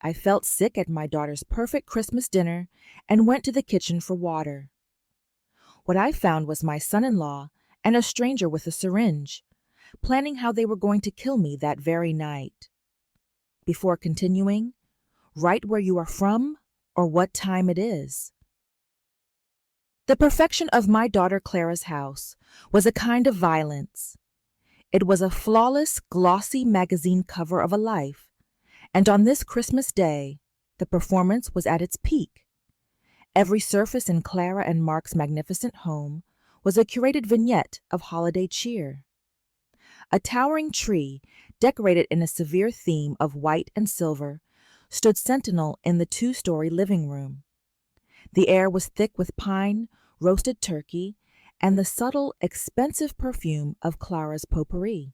I felt sick at my daughter's perfect Christmas dinner and went to the kitchen for water. What I found was my son-in-law and a stranger with a syringe, planning how they were going to kill me that very night. Before continuing, write where you are from or what time it is. The perfection of my daughter Clara's house was a kind of violence. It was a flawless, glossy magazine cover of a life, and on this Christmas day, the performance was at its peak. Every surface in Clara and Mark's magnificent home was a curated vignette of holiday cheer. A towering tree, decorated in a severe theme of white and silver, stood sentinel in the two-story living room. The air was thick with pine, roasted turkey, and the subtle, expensive perfume of Clara's potpourri.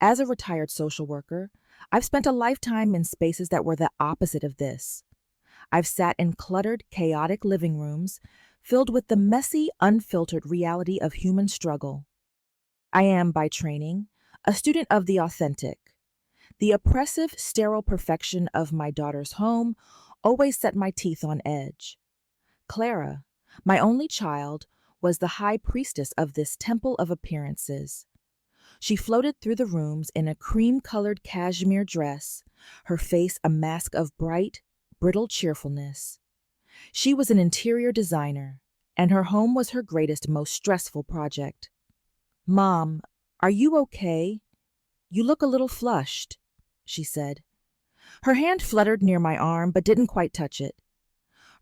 As a retired social worker, I've spent a lifetime in spaces that were the opposite of this. I've sat in cluttered, chaotic living rooms filled with the messy, unfiltered reality of human struggle. I am, by training, a student of the authentic. The oppressive, sterile perfection of my daughter's home always set my teeth on edge. Clara, my only child, was the high priestess of this temple of appearances. She floated through the rooms in a cream-colored cashmere dress, her face a mask of bright, brittle cheerfulness. She was an interior designer, and her home was her greatest, most stressful project. "Mom, are you okay? You look a little flushed," she said. Her hand fluttered near my arm but didn't quite touch it.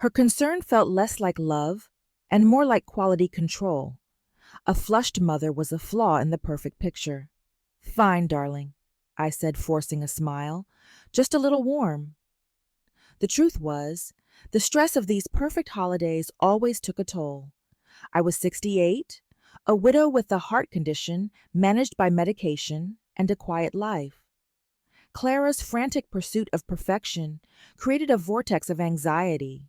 Her concern felt less like love and more like quality control. A flushed mother was a flaw in the perfect picture. "Fine, darling," I said, forcing a smile. "Just a little warm." The truth was, the stress of these perfect holidays always took a toll. I was 68, a widow with a heart condition managed by medication and a quiet life. Clara's frantic pursuit of perfection created a vortex of anxiety.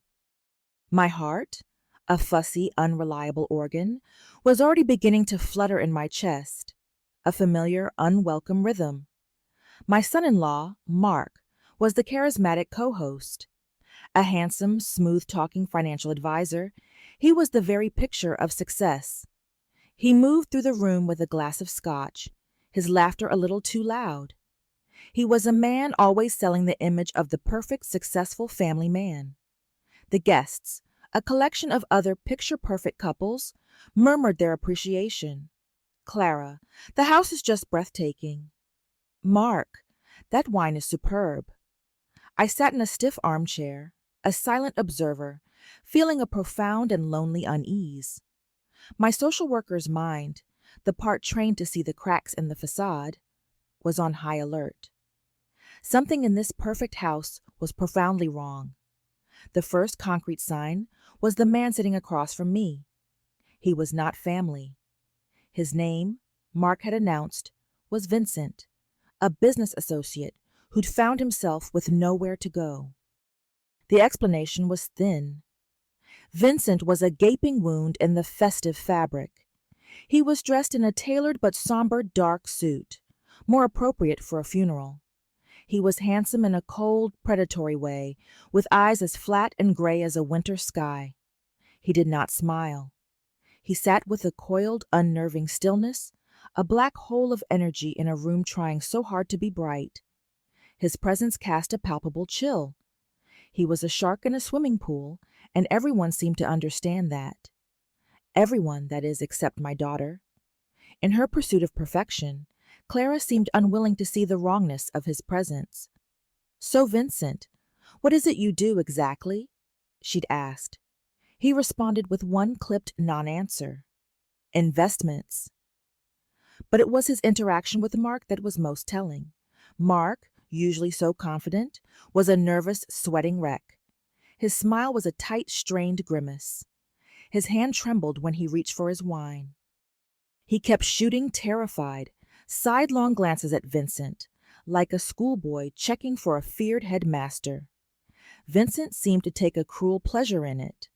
My heart, a fussy, unreliable organ, was already beginning to flutter in my chest, a familiar, unwelcome rhythm. My son-in-law, Mark, was the charismatic co-host. A handsome, smooth-talking financial advisor, he was the very picture of success. He moved through the room with a glass of scotch, his laughter a little too loud. He was a man always selling the image of the perfect, successful family man. The guests, a collection of other picture-perfect couples, murmured their appreciation. "Clara, the house is just breathtaking." "Mark, that wine is superb." I sat in a stiff armchair, a silent observer, feeling a profound and lonely unease. My social worker's mind, the part trained to see the cracks in the facade, was on high alert. Something in this perfect house was profoundly wrong. The first concrete sign was the man sitting across from me. He was not family. His name, Mark had announced, was Vincent, a business associate who'd found himself with nowhere to go. The explanation was thin. Vincent was a gaping wound in the festive fabric. He was dressed in a tailored but somber dark suit, more appropriate for a funeral. He was handsome in a cold, predatory way, with eyes as flat and gray as a winter sky. He did not smile. He sat with a coiled, unnerving stillness, a black hole of energy in a room trying so hard to be bright. His presence cast a palpable chill. He was a shark in a swimming pool, and everyone seemed to understand that. Everyone, that is, except my daughter. In her pursuit of perfection, Clara seemed unwilling to see the wrongness of his presence. "So, Vincent, what is it you do exactly?" she'd asked. He responded with one clipped non-answer. "Investments." But it was his interaction with Mark that was most telling. Mark, usually so confident, was a nervous, sweating wreck. His smile was a tight, strained grimace. His hand trembled when he reached for his wine. He kept shooting, terrified, sidelong glances at Vincent, like a schoolboy checking for a feared headmaster. Vincent seemed to take a cruel pleasure in it.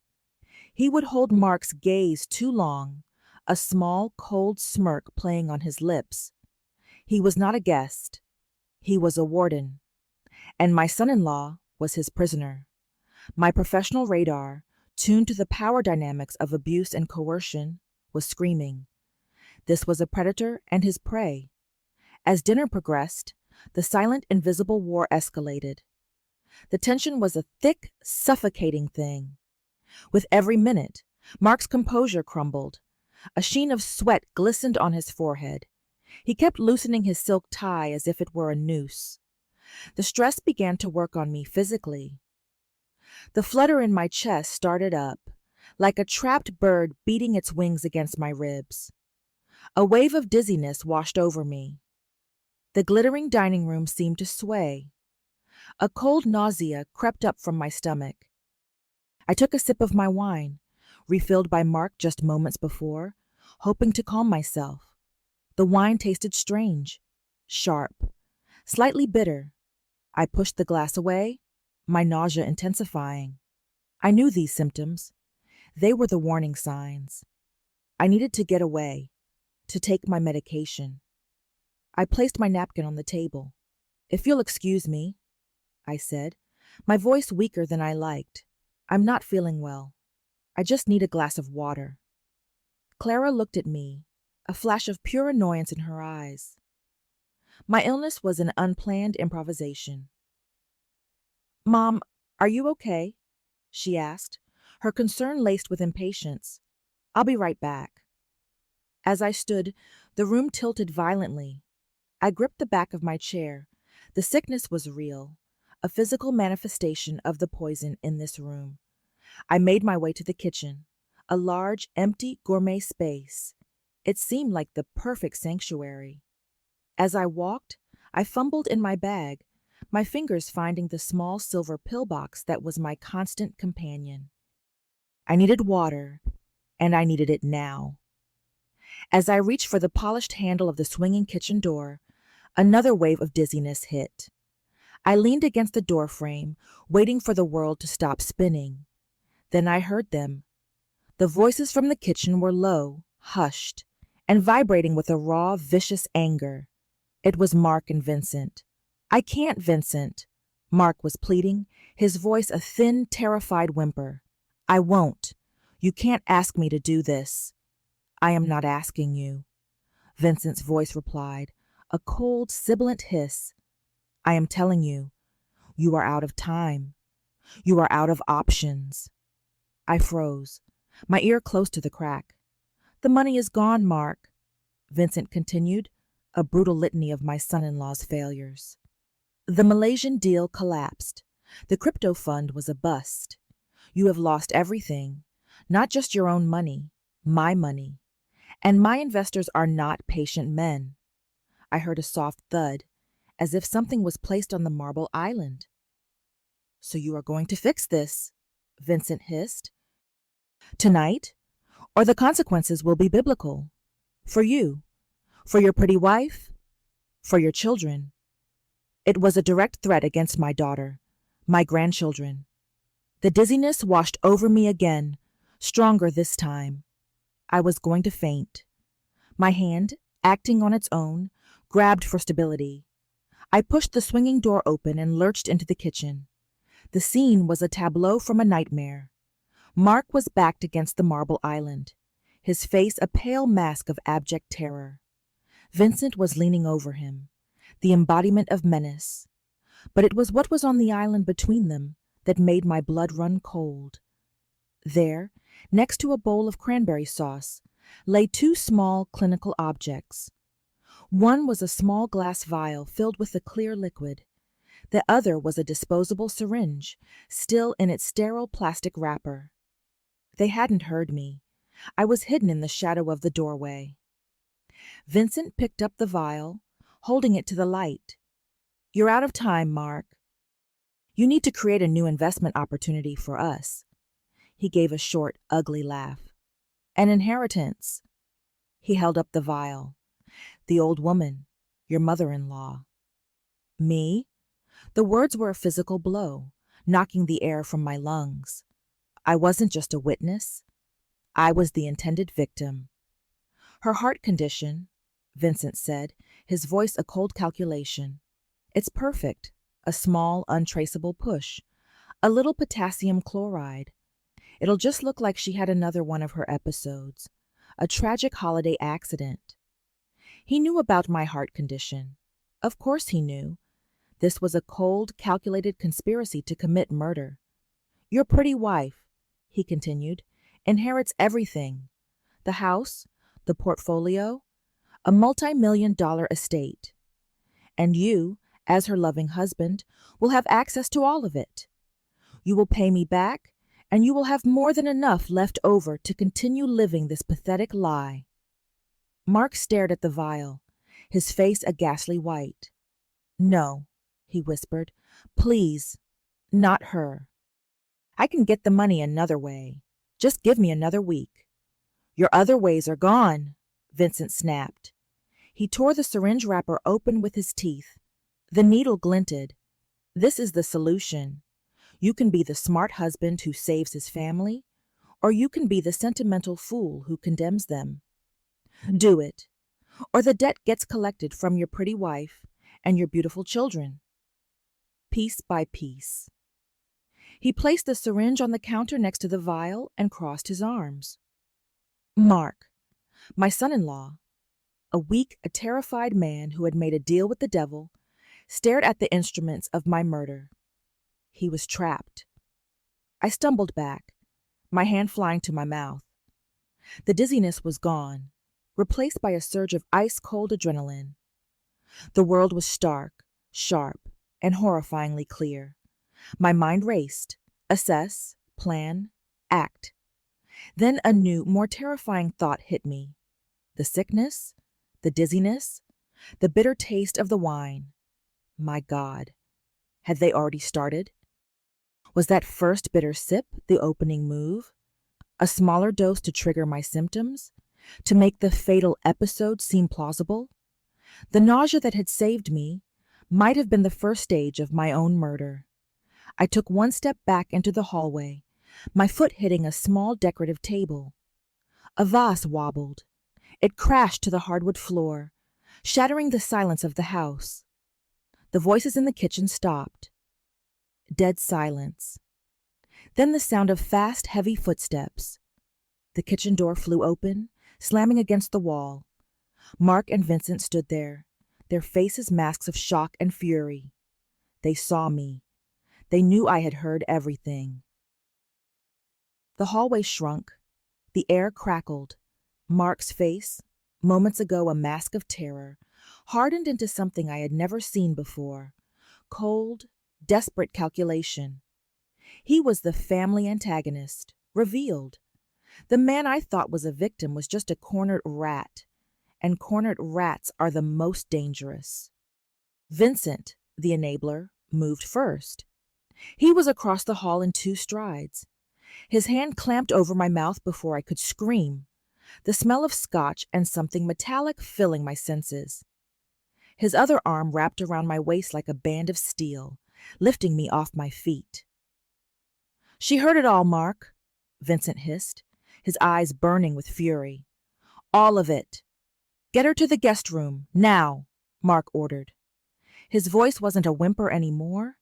He would hold Mark's gaze too long, a small, cold smirk playing on his lips. He was not a guest. He was a warden. And my son-in-law was his prisoner. My professional radar, tuned to the power dynamics of abuse and coercion, was screaming. This was a predator and his prey. As dinner progressed, the silent, invisible war escalated. The tension was a thick, suffocating thing. With every minute, Mark's composure crumbled. A sheen of sweat glistened on his forehead. He kept loosening his silk tie as if it were a noose. The stress began to work on me physically. The flutter in my chest started up, like a trapped bird beating its wings against my ribs. A wave of dizziness washed over me. The glittering dining room seemed to sway. A cold nausea crept up from my stomach. I took a sip of my wine, refilled by Mark just moments before, hoping to calm myself. The wine tasted strange, sharp, slightly bitter. I pushed the glass away, my nausea intensifying. I knew these symptoms. They were the warning signs. I needed to get away, to take my medication. I placed my napkin on the table. "If you'll excuse me," I said, my voice weaker than I liked. "I'm not feeling well. I just need a glass of water." Clara looked at me, a flash of pure annoyance in her eyes. My illness was an unplanned improvisation. "Mom, are you okay?" she asked, her concern laced with impatience. "I'll be right back." As I stood, the room tilted violently. I gripped the back of my chair. The sickness was real, a physical manifestation of the poison in this room. I made my way to the kitchen, a large, empty, gourmet space. It seemed like the perfect sanctuary. As I walked, I fumbled in my bag, my fingers finding the small silver pillbox that was my constant companion. I needed water, and I needed it now. As I reached for the polished handle of the swinging kitchen door, another wave of dizziness hit. I leaned against the doorframe, waiting for the world to stop spinning. Then I heard them. The voices from the kitchen were low, hushed, and vibrating with a raw, vicious anger. It was Mark and Vincent. "I can't, Vincent," Mark was pleading, his voice a thin, terrified whimper. "I won't. You can't ask me to do this." "I am not asking you," Vincent's voice replied, a cold, sibilant hiss. "I am telling you, you are out of time. You are out of options." I froze, my ear close to the crack. "The money is gone, Mark," Vincent continued, a brutal litany of my son-in-law's failures. "The Malaysian deal collapsed. The crypto fund was a bust. You have lost everything, not just your own money, my money. And my investors are not patient men." I heard a soft thud, as if something was placed on the marble island. "So you are going to fix this," Vincent hissed. "Tonight, or the consequences will be biblical. For you, for your pretty wife, for your children." It was a direct threat against my daughter, my grandchildren. The dizziness washed over me again, stronger this time. I was going to faint. My hand, acting on its own, grabbed for stability. I pushed the swinging door open and lurched into the kitchen. The scene was a tableau from a nightmare. Mark was backed against the marble island, his face a pale mask of abject terror. Vincent was leaning over him, the embodiment of menace. But it was what was on the island between them that made my blood run cold. There, next to a bowl of cranberry sauce, lay two small clinical objects. One was a small glass vial filled with a clear liquid. The other was a disposable syringe, still in its sterile plastic wrapper. They hadn't heard me. I was hidden in the shadow of the doorway. Vincent picked up the vial, holding it to the light. "You're out of time, Mark. You need to create a new investment opportunity for us." He gave a short, ugly laugh. "An inheritance." He held up the vial. "The old woman, your mother-in-law." "Me?" The words were a physical blow, knocking the air from my lungs. I wasn't just a witness. I was the intended victim. "Her heart condition," Vincent said, his voice a cold calculation. "It's perfect, a small, untraceable push, A little potassium chloride. It'll just look like she had another one of her episodes. A tragic holiday accident. He knew about my heart condition. Of course he knew. This was a cold, calculated conspiracy to commit murder. Your pretty wife, he continued, inherits everything. The house, the portfolio, a multi-million-dollar estate. And you, as her loving husband, will have access to all of it. You will pay me back, and you will have more than enough left over to continue living this pathetic lie. Mark stared at the vial, his face a ghastly white. No, he whispered. Please, not her. I can get the money another way. Just give me another week. Your other ways are gone, Vincent snapped. He tore the syringe wrapper open with his teeth. The needle glinted. This is the solution. You can be the smart husband who saves his family, or you can be the sentimental fool who condemns them. Do it, or the debt gets collected from your pretty wife and your beautiful children. Piece by piece. He placed the syringe on the counter next to the vial and crossed his arms. Mark, my son-in-law, a terrified man who had made a deal with the devil, stared at the instruments of my murder. He was trapped. I stumbled back, my hand flying to my mouth. The dizziness was gone, replaced by a surge of ice-cold adrenaline. The world was stark, sharp, and horrifyingly clear. My mind raced. Assess, plan, act. Then a new, more terrifying thought hit me. The sickness, the dizziness, the bitter taste of the wine. My God, had they already started? Was that first bitter sip the opening move? A smaller dose to trigger my symptoms? To make the fatal episode seem plausible? The nausea that had saved me might have been the first stage of my own murder. I took one step back into the hallway, my foot hitting a small decorative table. A vase wobbled. It crashed to the hardwood floor, shattering the silence of the house. The voices in the kitchen stopped. Dead silence. Then the sound of fast, heavy footsteps. The kitchen door flew open, slamming against the wall. Mark and Vincent stood there, their faces masks of shock and fury. They saw me. They knew I had heard everything. The hallway shrunk. The air crackled. Mark's face, moments ago a mask of terror, hardened into something I had never seen before. Cold, desperate calculation. He was the family antagonist, revealed. The man I thought was a victim was just a cornered rat, and cornered rats are the most dangerous. Vincent, the enabler, moved first. He was across the hall in 2 strides. His hand clamped over my mouth before I could scream, the smell of scotch and something metallic filling my senses. His other arm wrapped around my waist like a band of steel, lifting me off my feet. She heard it all, Mark, Vincent hissed, his eyes burning with fury. All of it. Get her to the guest room, now, Mark ordered. His voice wasn't a whimper anymore.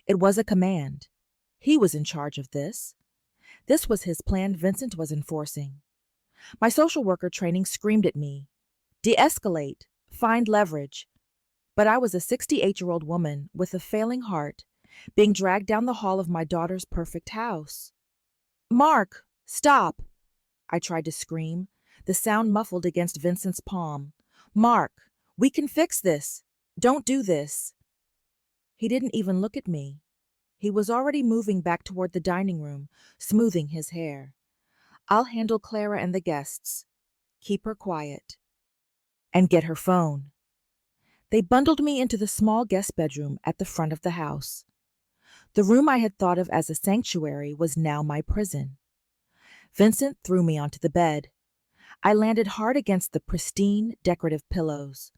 It was a command. He was in charge of this. This was his plan Vincent was enforcing. My social worker training screamed at me. De-escalate, find leverage. But I was a 68-year-old woman with a failing heart, being dragged down the hall of my daughter's perfect house. Mark, stop! I tried to scream, the sound muffled against Vincent's palm. Mark, we can fix this. Don't do this. He didn't even look at me. He was already moving back toward the dining room, smoothing his hair. I'll handle Clara and the guests. Keep her quiet. And get her phone. They bundled me into the small guest bedroom at the front of the house. The room I had thought of as a sanctuary was now my prison. Vincent threw me onto the bed. I landed hard against the pristine, decorative pillows.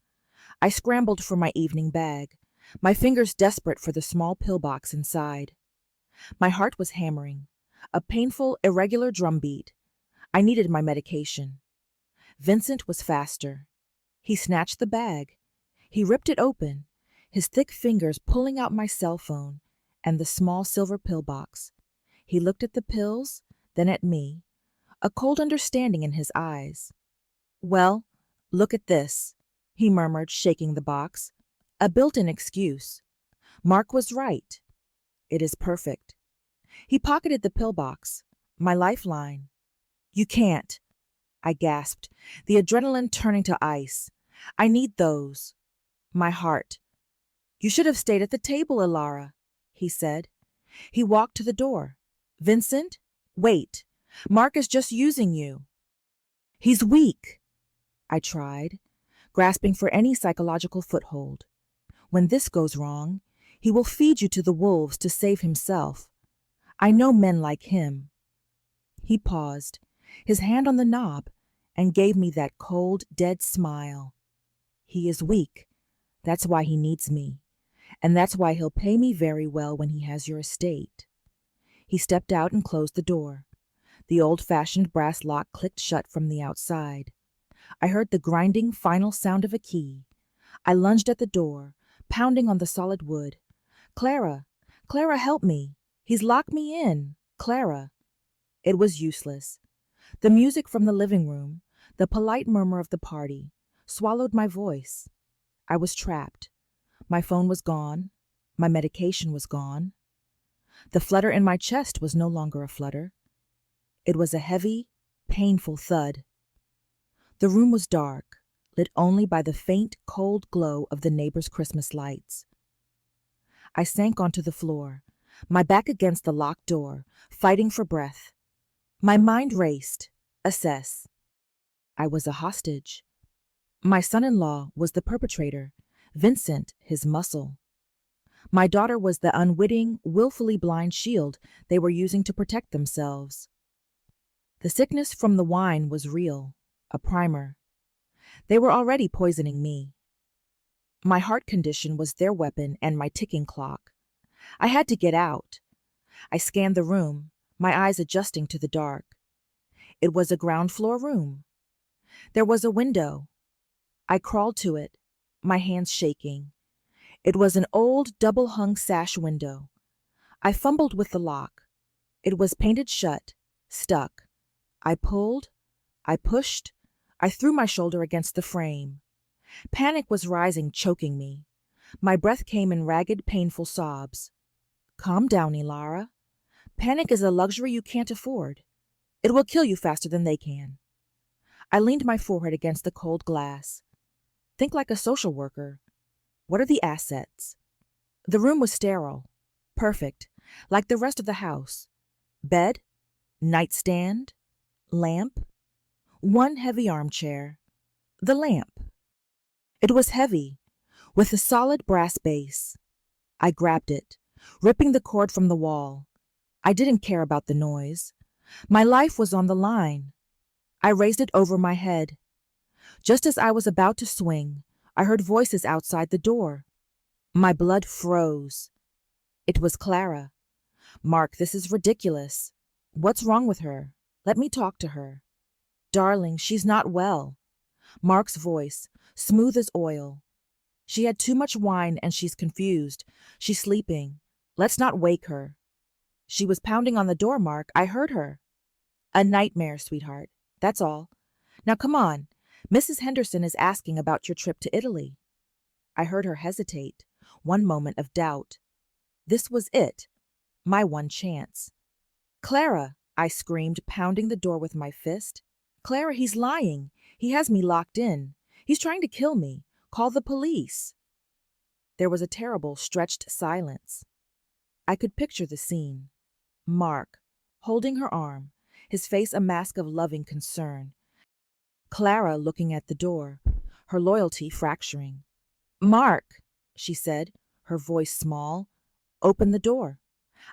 I scrambled for my evening bag, my fingers desperate for the small pillbox inside. My heart was hammering, a painful, irregular drumbeat. I needed my medication. Vincent was faster. He snatched the bag. He ripped it open, his thick fingers pulling out my cell phone, and the small silver pill box. He looked at the pills, then at me, a cold understanding in his eyes. "Well, look at this," he murmured, shaking the box. "A built-in excuse. Mark was right. It is perfect." He pocketed the pillbox, my lifeline. "You can't," I gasped, the adrenaline turning to ice. "I need those." My heart. "You should have stayed at the table, Ilara," he said. He walked to the door. "Vincent, wait. Mark is just using you." "He's weak," I tried, grasping for any psychological foothold. "When this goes wrong, he will feed you to the wolves to save himself. I know men like him." He paused, his hand on the knob, and gave me that cold, dead smile. "He is weak. That's why he needs me. And that's why he'll pay me very well when he has your estate." He stepped out and closed the door. The old-fashioned brass lock clicked shut from the outside. I heard the grinding final sound of a key. I lunged at the door, pounding on the solid wood. "Clara! Clara, help me! He's locked me in! Clara!" It was useless. The music from the living room, the polite murmur of the party, swallowed my voice. I was trapped. My phone was gone. My medication was gone. The flutter in my chest was no longer a flutter. It was a heavy, painful thud. The room was dark, lit only by the faint, cold glow of the neighbors' Christmas lights. I sank onto the floor, my back against the locked door, fighting for breath. My mind raced. Assess. I was a hostage. My son-in-law was the perpetrator, Vincent his muscle. My daughter was the unwitting, willfully blind shield they were using to protect themselves. The sickness from the wine was real, a primer. They were already poisoning me. My heart condition was their weapon and my ticking clock. I had to get out. I scanned the room, my eyes adjusting to the dark. It was a ground-floor room. There was a window. I crawled to it, my hands shaking. It was an old double-hung sash window. I fumbled with the lock. It was painted shut, stuck. I pulled, I pushed, I threw my shoulder against the frame. Panic was rising, choking me. My breath came in ragged, painful sobs. "Calm down, Ilara. Panic is a luxury you can't afford. It will kill you faster than they can." I leaned my forehead against the cold glass. "Think like a social worker. What are the assets?" The room was sterile. Perfect, like the rest of the house. Bed, nightstand, lamp, one heavy armchair. The lamp. It was heavy, with a solid brass base. I grabbed it, ripping the cord from the wall. I didn't care about the noise. My life was on the line. I raised it over my head. Just as I was about to swing, I heard voices outside the door. My blood froze. It was Clara. "Mark, this is ridiculous. What's wrong with her? Let me talk to her." "Darling, she's not well." Mark's voice, smooth as oil. "She had too much wine and she's confused. She's sleeping. Let's not wake her." "She was pounding on the door, Mark. I heard her." "A nightmare, sweetheart. That's all. Now come on. Mrs. Henderson is asking about your trip to Italy." I heard her hesitate, one moment of doubt. This was it, my one chance. "Clara," I screamed, pounding the door with my fist. "Clara, he's lying. He has me locked in. He's trying to kill me. Call the police." There was a terrible, stretched silence. I could picture the scene. Mark, holding her arm, his face a mask of loving concern. Clara looking at the door, her loyalty fracturing. "Mark," she said, her voice small, "open the door."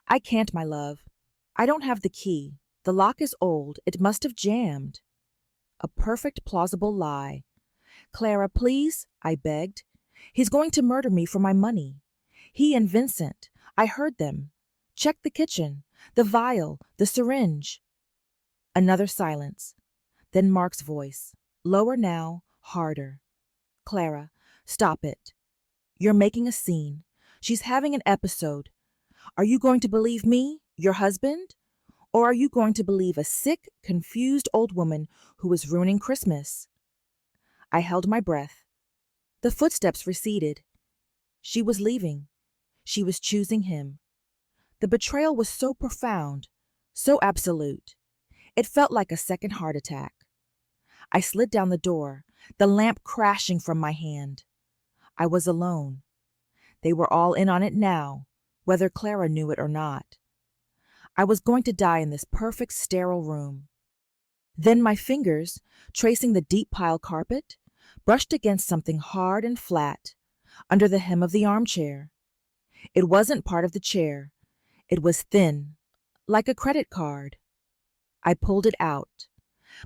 "I can't, my love. I don't have the key. The lock is old. It must have jammed." A perfect, plausible lie. "Clara, please," I begged. "He's going to murder me for my money. He and Vincent. I heard them. Check the kitchen, the vial, the syringe." Another silence. Then Mark's voice, lower now, harder. "Clara, stop it. You're making a scene. She's having an episode. Are you going to believe me, your husband? Or are you going to believe a sick, confused old woman who is ruining Christmas? I held my breath. The footsteps receded. She was leaving. She was choosing him. The betrayal was so profound, so absolute. It felt like a second heart attack. I slid down the door, the lamp crashing from my hand. I was alone. They were all in on it now, whether Clara knew it or not. I was going to die in this perfect sterile room. Then my fingers, tracing the deep pile carpet, brushed against something hard and flat, under the hem of the armchair. It wasn't part of the chair. It was thin, like a credit card. I pulled it out,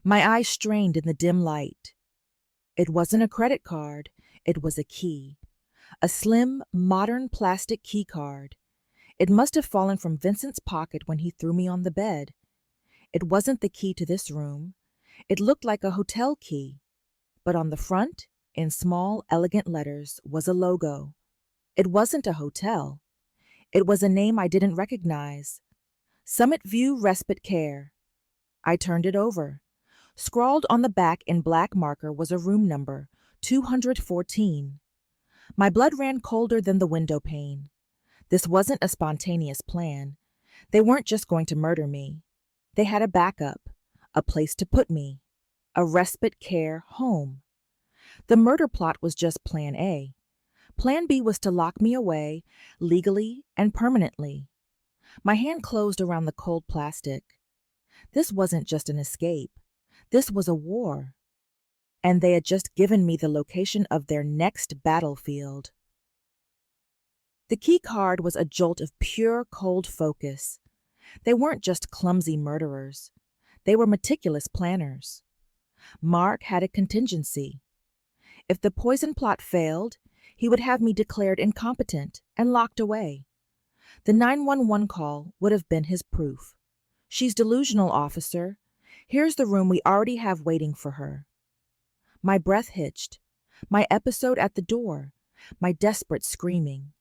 my eyes strained in the dim light. It wasn't a credit card, it was a key. A slim, modern plastic key card. It must have fallen from Vincent's pocket when he threw me on the bed. It wasn't the key to this room. It looked like a hotel key. But on the front, in small, elegant letters, was a logo. It wasn't a hotel. It was a name I didn't recognize. Summit View Respite Care. I turned it over. Scrawled on the back in black marker was a room number, 214. My blood ran colder than the window pane. This wasn't a spontaneous plan. They weren't just going to murder me. They had a backup, a place to put me, a respite care home. The murder plot was just plan A. Plan B was to lock me away, legally and permanently. My hand closed around the cold plastic. This wasn't just an escape. This was a war. And they had just given me the location of their next battlefield. The key card was a jolt of pure, cold focus. They weren't just clumsy murderers. They were meticulous planners. Mark had a contingency. If the poison plot failed, he would have me declared incompetent and locked away. The 911 call would have been his proof. She's delusional, officer. Here's the room we already have waiting for her. My breath hitched. My episode at the door. My desperate screaming.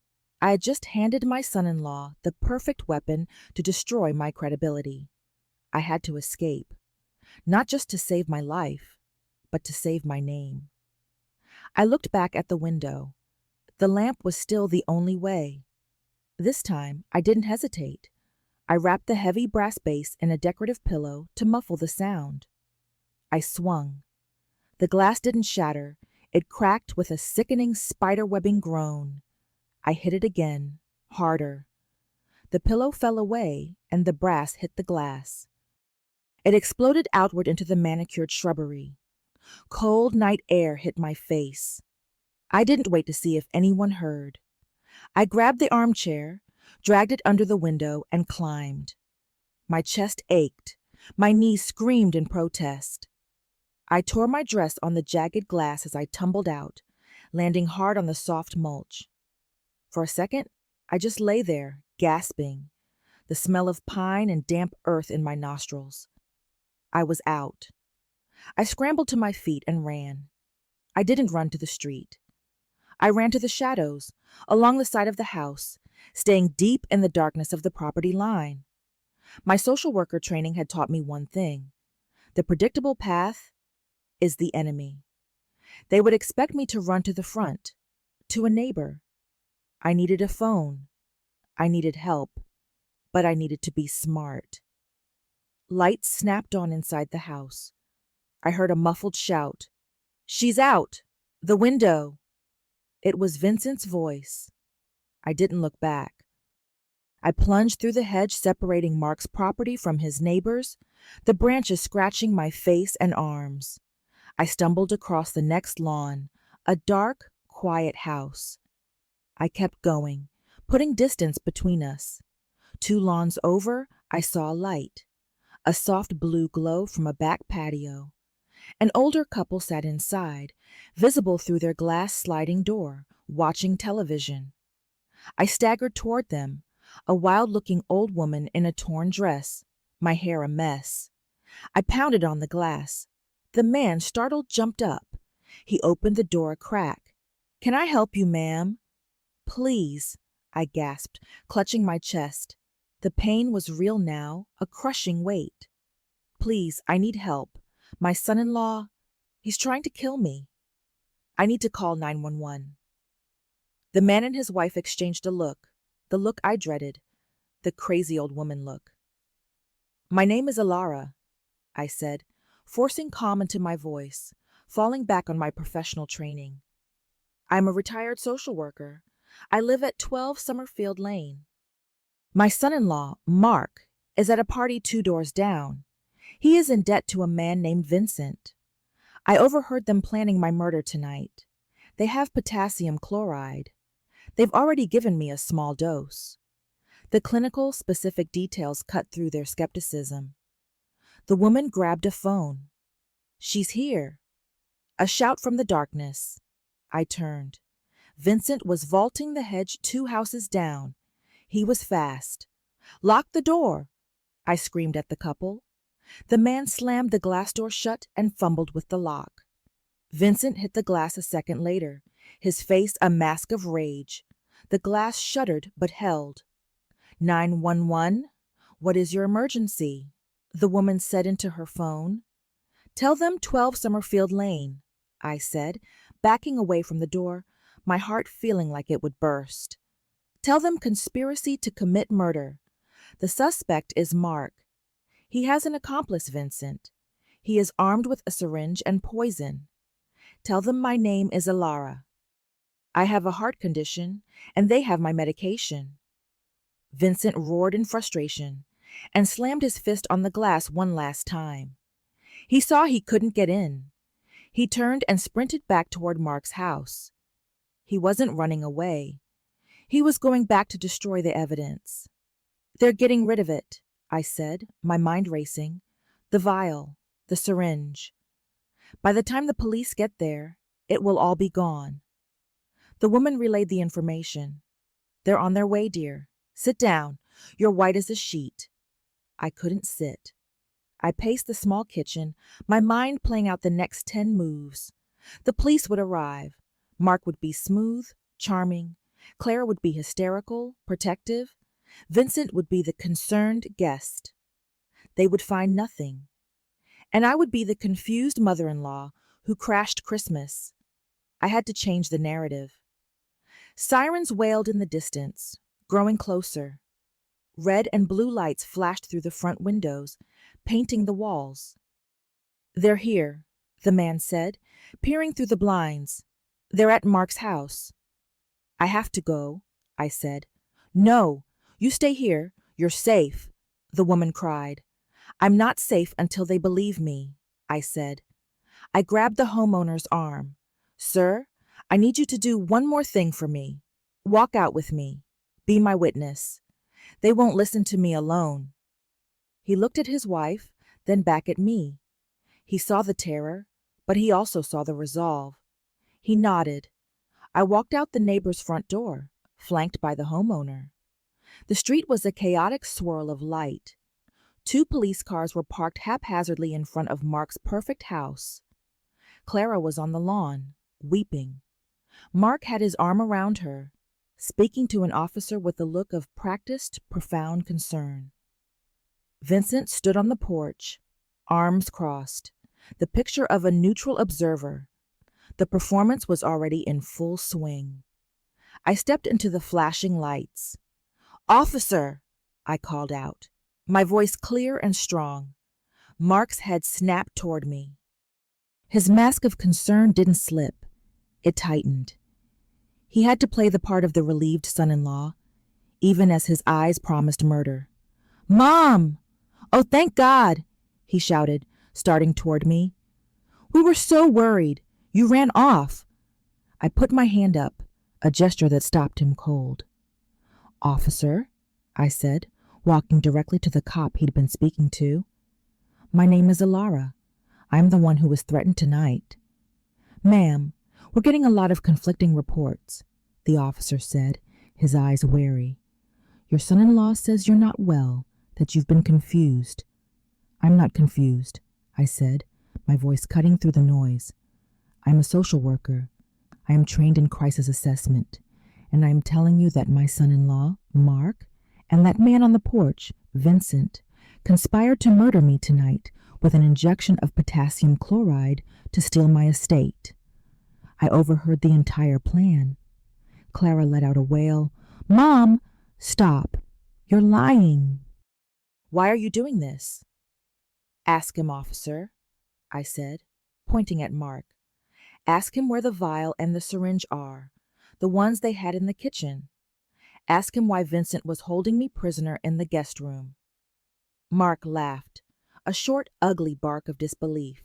I had just handed my son-in-law the perfect weapon to destroy my credibility. I had to escape. Not just to save my life, but to save my name. I looked back at the window. The lamp was still the only way. This time, I didn't hesitate. I wrapped the heavy brass base in a decorative pillow to muffle the sound. I swung. The glass didn't shatter. It cracked with a sickening spider-webbing groan. I hit it again, harder. The pillow fell away, and the brass hit the glass. It exploded outward into the manicured shrubbery. Cold night air hit my face. I didn't wait to see if anyone heard. I grabbed the armchair, dragged it under the window, and climbed. My chest ached. My knees screamed in protest. I tore my dress on the jagged glass as I tumbled out, landing hard on the soft mulch. For a second, I just lay there, gasping, the smell of pine and damp earth in my nostrils. I was out. I scrambled to my feet and ran. I didn't run to the street. I ran to the shadows, along the side of the house, staying deep in the darkness of the property line. My social worker training had taught me one thing. The predictable path is the enemy. They would expect me to run to the front, to a neighbor. I needed a phone. I needed help, but I needed to be smart. Lights snapped on inside the house. I heard a muffled shout. "She's out! The window!" It was Vincent's voice. I didn't look back. I plunged through the hedge separating Mark's property from his neighbor's, the branches scratching my face and arms. I stumbled across the next lawn, a dark, quiet house. I kept going, putting distance between us. 2 lawns over, I saw a light, a soft blue glow from a back patio. An older couple sat inside, visible through their glass sliding door, watching television. I staggered toward them, a wild-looking old woman in a torn dress, my hair a mess. I pounded on the glass. The man, startled, jumped up. He opened the door a crack. "Can I help you, ma'am?" "Please," I gasped, clutching my chest. The pain was real now, a crushing weight. Please, I need help. My son-in-law, he's trying to kill me. I need to call 911. The man and his wife exchanged a look, the look I dreaded, the crazy old woman look. My name is Alara, I said, forcing calm into my voice, falling back on my professional training. I'm a retired social worker. I live at 12 Summerfield Lane. My son-in-law, Mark, is at a party 2 doors down. He is in debt to a man named Vincent. I overheard them planning my murder tonight. They have potassium chloride. They've already given me a small dose. The clinical, specific details cut through their skepticism. The woman grabbed a phone. She's here. A shout from the darkness. I turned. Vincent was vaulting the hedge 2 houses down. He was fast. Lock the door, I screamed at the couple. The man slammed the glass door shut and fumbled with the lock. Vincent hit the glass a second later, his face a mask of rage. The glass shuddered but held. 911? What is your emergency? The woman said into her phone. Tell them 12 Summerfield Lane, I said, backing away from the door, my heart feeling like it would burst. Tell them conspiracy to commit murder. The suspect is Mark. He has an accomplice, Vincent. He is armed with a syringe and poison. Tell them my name is Alara. I have a heart condition, and they have my medication. Vincent roared in frustration and slammed his fist on the glass one last time. He saw he couldn't get in. He turned and sprinted back toward Mark's house. He wasn't running away. He was going back to destroy the evidence. They're getting rid of it, I said, my mind racing. The vial, the syringe. By the time the police get there, it will all be gone. The woman relayed the information. They're on their way, dear. Sit down. You're white as a sheet. I couldn't sit. I paced the small kitchen, my mind playing out the next 10 moves. The police would arrive. Mark would be smooth, charming. Clara would be hysterical, protective. Vincent would be the concerned guest. They would find nothing. And I would be the confused mother-in-law who crashed Christmas. I had to change the narrative. Sirens wailed in the distance, growing closer. Red and blue lights flashed through the front windows, painting the walls. They're here, the man said, peering through the blinds. They're at Mark's house. I have to go, I said. No, you stay here. You're safe, the woman cried. I'm not safe until they believe me, I said. I grabbed the homeowner's arm. Sir, I need you to do one more thing for me. Walk out with me. Be my witness. They won't listen to me alone. He looked at his wife, then back at me. He saw the terror, but he also saw the resolve. He nodded. I walked out the neighbor's front door, flanked by the homeowner. The street was a chaotic swirl of light. 2 police cars were parked haphazardly in front of Mark's perfect house. Clara was on the lawn, weeping. Mark had his arm around her, speaking to an officer with a look of practiced, profound concern. Vincent stood on the porch, arms crossed, the picture of a neutral observer. The performance was already in full swing. I stepped into the flashing lights. Officer, I called out, my voice clear and strong. Mark's head snapped toward me. His mask of concern didn't slip. It tightened. He had to play the part of the relieved son-in-law, even as his eyes promised murder. Mom! Oh, thank God! He shouted, starting toward me. We were so worried. You ran off. I put my hand up, a gesture that stopped him cold. Officer, I said, walking directly to the cop he'd been speaking to. My name is Alara. I'm the one who was threatened tonight. Ma'am, we're getting a lot of conflicting reports, the officer said, his eyes wary. Your son-in-law says you're not well, that you've been confused. I'm not confused, I said, my voice cutting through the noise. I'm a social worker. I am trained in crisis assessment, And I'm telling you that my son-in-law, Mark, and that man on the porch, Vincent, conspired to murder me tonight with an injection of potassium chloride to steal my estate. I overheard the entire plan. Clara let out a wail. Mom, stop. You're lying. Why are you doing this? Ask him, officer, I said, pointing at Mark. Ask him where the vial and the syringe are, the ones they had in the kitchen. Ask him why Vincent was holding me prisoner in the guest room. Mark laughed, a short, ugly bark of disbelief.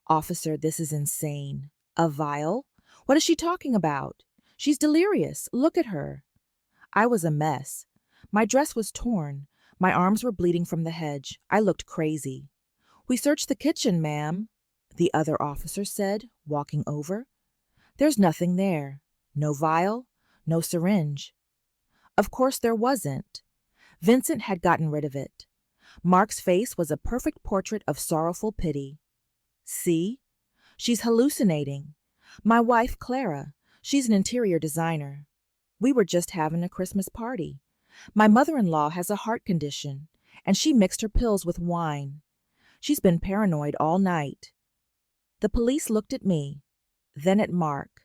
Officer, this is insane. A vial? What is she talking about? She's delirious. Look at her. I was a mess. My dress was torn. My arms were bleeding from the hedge. I looked crazy. We searched the kitchen, ma'am, the other officer said, walking over. There's nothing there. No vial, no syringe. Of course there wasn't. Vincent had gotten rid of it. Mark's face was a perfect portrait of sorrowful pity. See? She's hallucinating. My wife, Clara, she's an interior designer. We were just having a Christmas party. My mother-in-law has a heart condition, and she mixed her pills with wine. She's been paranoid all night. The police looked at me, then at Mark,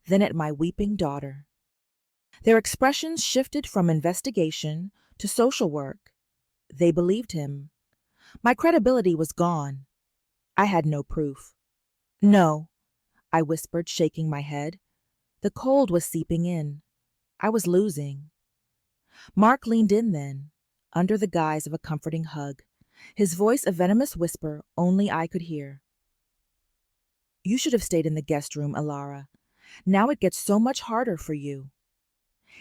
then at my weeping daughter. Their expressions shifted from investigation to social work. They believed him. My credibility was gone. I had no proof. No, I whispered, shaking my head. The cold was seeping in. I was losing. Mark leaned in then, under the guise of a comforting hug, his voice a venomous whisper only I could hear. You should have stayed in the guest room, Alara. Now it gets so much harder for you.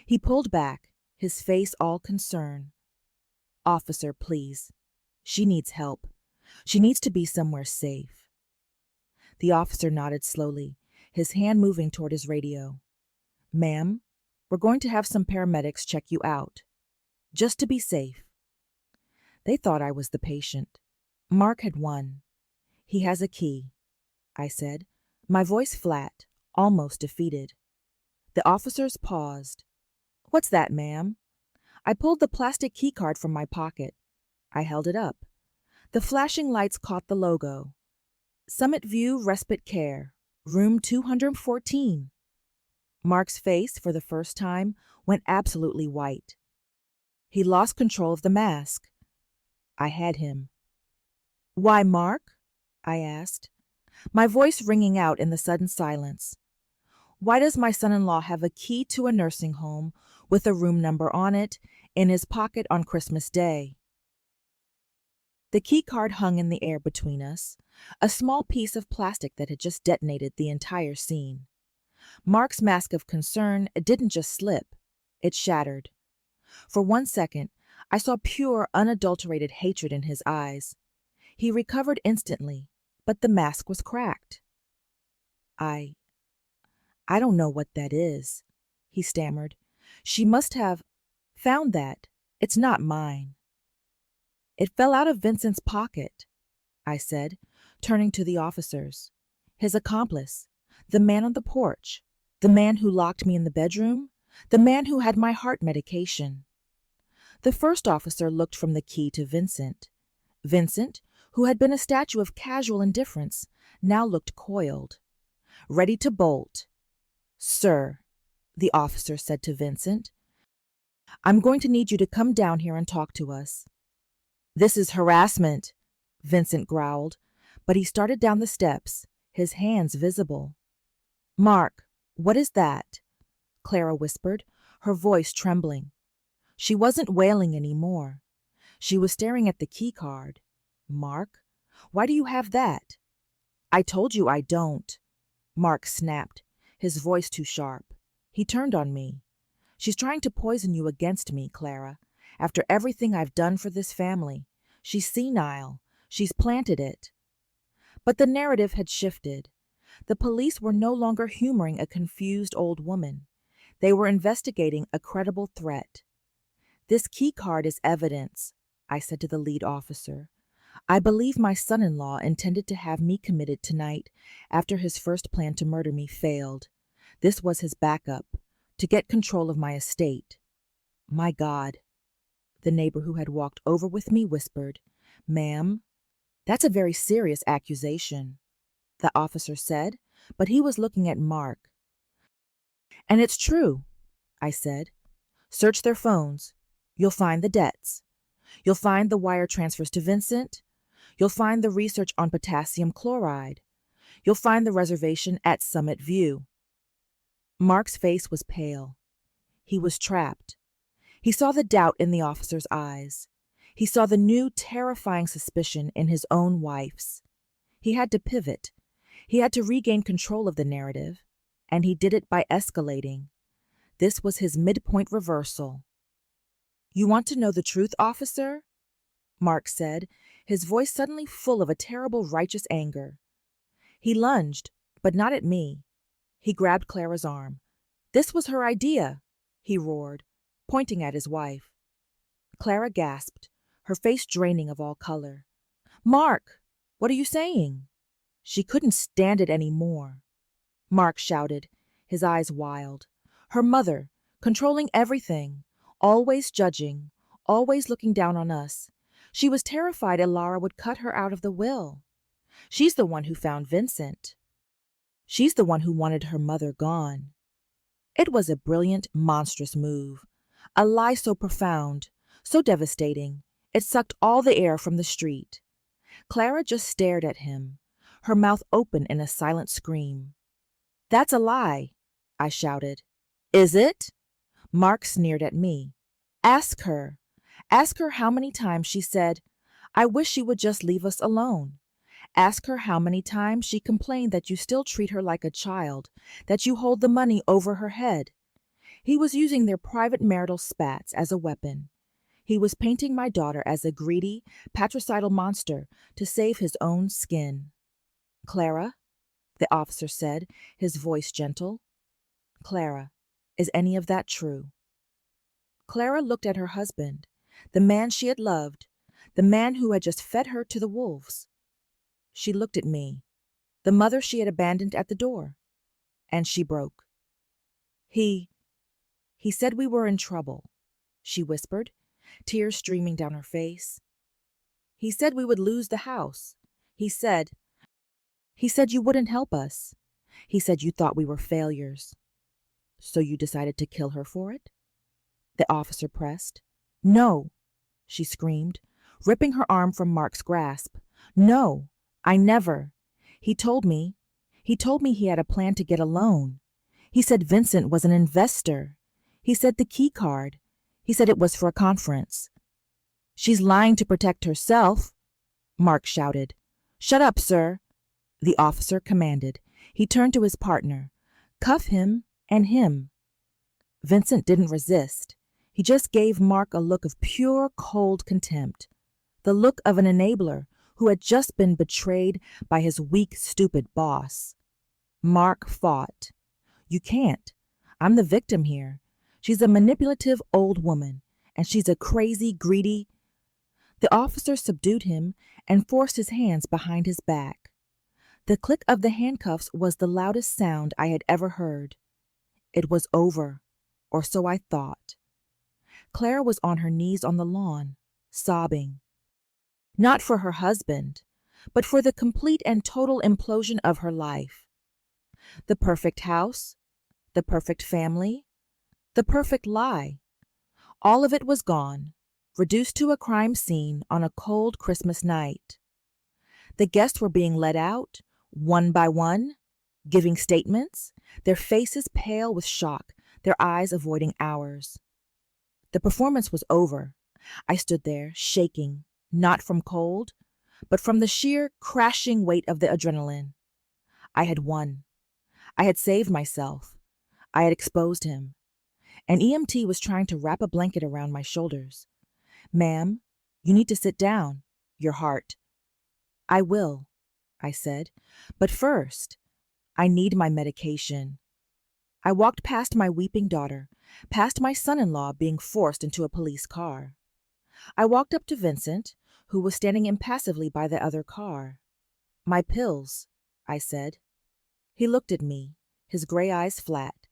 He pulled back, his face all concern. Officer, please. She needs help. She needs to be somewhere safe. The officer nodded slowly, his hand moving toward his radio. Ma'am, we're going to have some paramedics check you out, just to be safe. They thought I was the patient. Mark had won. He has a key, I said, my voice flat, almost defeated. The officers paused. What's that, ma'am? I pulled the plastic key card from my pocket. I held it up. The flashing lights caught the logo. Summit View Respite Care, room 214. Mark's face, for the first time, went absolutely white. He lost control of the mask. I had him. Why, Mark? I asked, my voice ringing out in the sudden silence. Why does my son-in-law have a key to a nursing home with a room number on it in his pocket on Christmas Day? The key card hung in the air between us, a small piece of plastic that had just detonated the entire scene. Mark's mask of concern didn't just slip, it shattered. For 1 second, I saw pure, unadulterated hatred in his eyes. He recovered instantly, but the mask was cracked. I don't know what that is, he stammered. She must have found that. It's not mine. It fell out of Vincent's pocket, I said, turning to the officers. His accomplice, the man on the porch, the man who locked me in the bedroom, the man who had my heart medication. The first officer looked from the key to Vincent. Vincent, who had been a statue of casual indifference, now looked coiled, ready to bolt. Sir, the officer said to Vincent, I'm going to need you to come down here and talk to us. This is harassment, Vincent growled, but he started down the steps, his hands visible. Mark, what is that? Clara whispered, her voice trembling. She wasn't wailing anymore. She was staring at the key card. Mark, why do you have that? I told you I don't. Mark snapped, his voice too sharp. He turned on me. She's trying to poison you against me, Clara. After everything I've done for this family, she's senile. She's planted it. But the narrative had shifted. The police were no longer humoring a confused old woman. They were investigating a credible threat. This key card is evidence, I said to the lead officer. I believe my son-in-law intended to have me committed tonight after his first plan to murder me failed. This was his backup, to get control of my estate. My God, the neighbor who had walked over with me whispered, "Ma'am, that's a very serious accusation," the officer said, but he was looking at Mark. "And it's true," I said. "Search their phones. You'll find the debts. You'll find the wire transfers to Vincent. You'll find the research on potassium chloride. You'll find the reservation at Summit View." Mark's face was pale. He was trapped. He saw the doubt in the officer's eyes. He saw the new, terrifying suspicion in his own wife's. He had to pivot. He had to regain control of the narrative, and he did it by escalating. This was his midpoint reversal. "You want to know the truth, officer?" Mark said, his voice suddenly full of a terrible righteous anger. He lunged, but not at me. He grabbed Clara's arm. "This was her idea," he roared, pointing at his wife. Clara gasped, her face draining of all color. "Mark, what are you saying?" She couldn't stand it any more. Mark shouted, his eyes wild. Her mother, controlling everything, always judging, always looking down on us. She was terrified Elara would cut her out of the will. She's the one who found Vincent. She's the one who wanted her mother gone. It was a brilliant, monstrous move. A lie so profound, so devastating, it sucked all the air from the street. Clara just stared at him, her mouth open in a silent scream. "That's a lie," I shouted. "Is it?" Mark sneered at me. Ask her. Ask her how many times she said, "I wish she would just leave us alone." Ask her how many times she complained that you still treat her like a child, that you hold the money over her head. He was using their private marital spats as a weapon. He was painting my daughter as a greedy, patricidal monster to save his own skin. "Clara," the officer said, his voice gentle. "Clara, is any of that true?" Clara looked at her husband, the man she had loved, the man who had just fed her to the wolves. She looked at me, the mother she had abandoned at the door, and she broke. He said we were in trouble," she whispered, tears streaming down her face. "He said we would lose the house. He said you wouldn't help us. He said you thought we were failures." "So you decided to kill her for it?" the officer pressed. "No," she screamed, ripping her arm from Mark's grasp. "No, I never. He told me he had a plan to get a loan. He said Vincent was an investor. He said the key card. He said it was for a conference." "She's lying to protect herself," Mark shouted. "Shut up, sir," the officer commanded. He turned to his partner. "Cuff him and him." Vincent didn't resist. He just gave Mark a look of pure, cold contempt. The look of an enabler who had just been betrayed by his weak, stupid boss. Mark fought. "You can't. I'm the victim here. She's a manipulative old woman, and she's a crazy, greedy—" The officer subdued him and forced his hands behind his back. The click of the handcuffs was the loudest sound I had ever heard. It was over, or so I thought. Clara was on her knees on the lawn, sobbing. Not for her husband, but for the complete and total implosion of her life. The perfect house, the perfect family, the perfect lie. All of it was gone, reduced to a crime scene on a cold Christmas night. The guests were being let out, one by one, giving statements, their faces pale with shock, their eyes avoiding ours. The performance was over. I stood there, shaking, not from cold, but from the sheer, crashing weight of the adrenaline. I had won. I had saved myself. I had exposed him. An EMT was trying to wrap a blanket around my shoulders. "Ma'am, you need to sit down. Your heart." "I will," I said. "But first, I need my medication." I walked past my weeping daughter, past my son-in-law being forced into a police car. I walked up to Vincent, who was standing impassively by the other car. "My pills," I said. He looked at me, his gray eyes flat.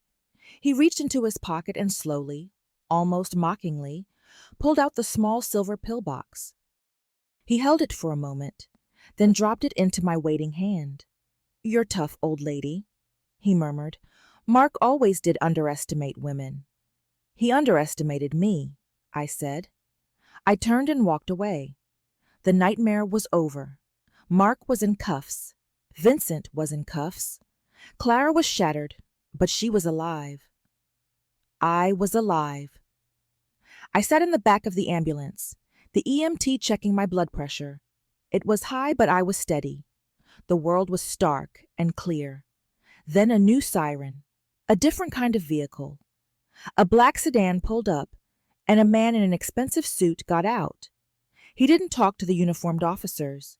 He reached into his pocket and slowly, almost mockingly, pulled out the small silver pillbox. He held it for a moment, then dropped it into my waiting hand. "You're tough, old lady," he murmured. "Mark always did underestimate women." "He underestimated me," I said. I turned and walked away. The nightmare was over. Mark was in cuffs. Vincent was in cuffs. Clara was shattered, but she was alive. I was alive. I sat in the back of the ambulance, the EMT checking my blood pressure. It was high, but I was steady. The world was stark and clear. Then a new siren, a different kind of vehicle. A black sedan pulled up, and a man in an expensive suit got out. He didn't talk to the uniformed officers.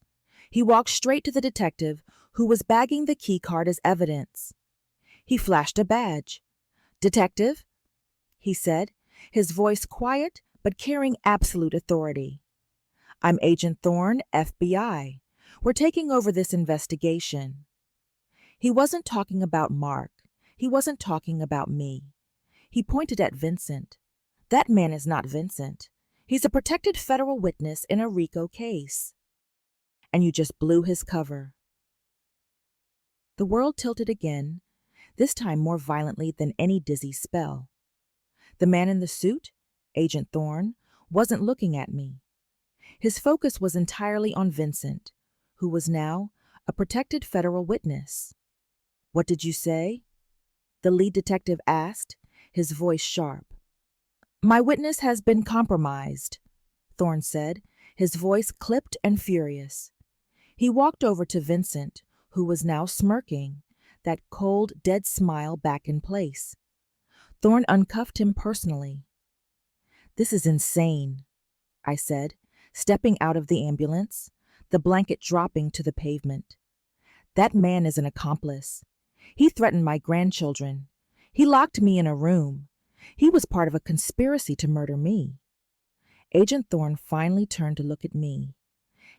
He walked straight to the detective who was bagging the key card as evidence. He flashed a badge. "Detective," he said, his voice quiet but carrying absolute authority. "I'm Agent Thorne, FBI. We're taking over this investigation." He wasn't talking about Mark. He wasn't talking about me. He pointed at Vincent. "That man is not Vincent. He's a protected federal witness in a RICO case. And you just blew his cover." The world tilted again, this time more violently than any dizzy spell. The man in the suit, Agent Thorne, wasn't looking at me. His focus was entirely on Vincent, who was now a protected federal witness. "What did you say?" the lead detective asked, his voice sharp. "My witness has been compromised," Thorne said, his voice clipped and furious. He walked over to Vincent, who was now smirking, that cold, dead smile back in place. Thorne uncuffed him personally. "This is insane," I said, stepping out of the ambulance, the blanket dropping to the pavement. "That man is an accomplice. He threatened my grandchildren. He locked me in a room. He was part of a conspiracy to murder me." Agent Thorne finally turned to look at me.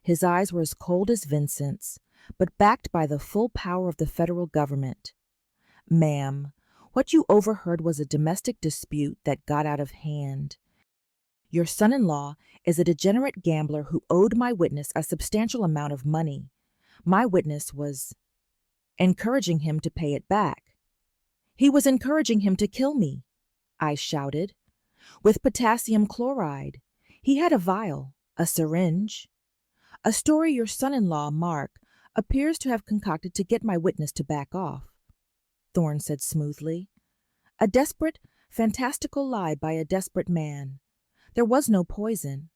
His eyes were as cold as Vincent's, but backed by the full power of the federal government. "Ma'am, what you overheard was a domestic dispute that got out of hand. Your son-in-law is a degenerate gambler who owed my witness a substantial amount of money. My witness was encouraging him to pay it back." "He was encouraging him to kill me," I shouted. "With potassium chloride. He had a vial, a syringe. A story your son-in-law, Mark, appears to have concocted to get my witness to back off," Thorne said smoothly. "A desperate, fantastical lie by a desperate man. There was no poison.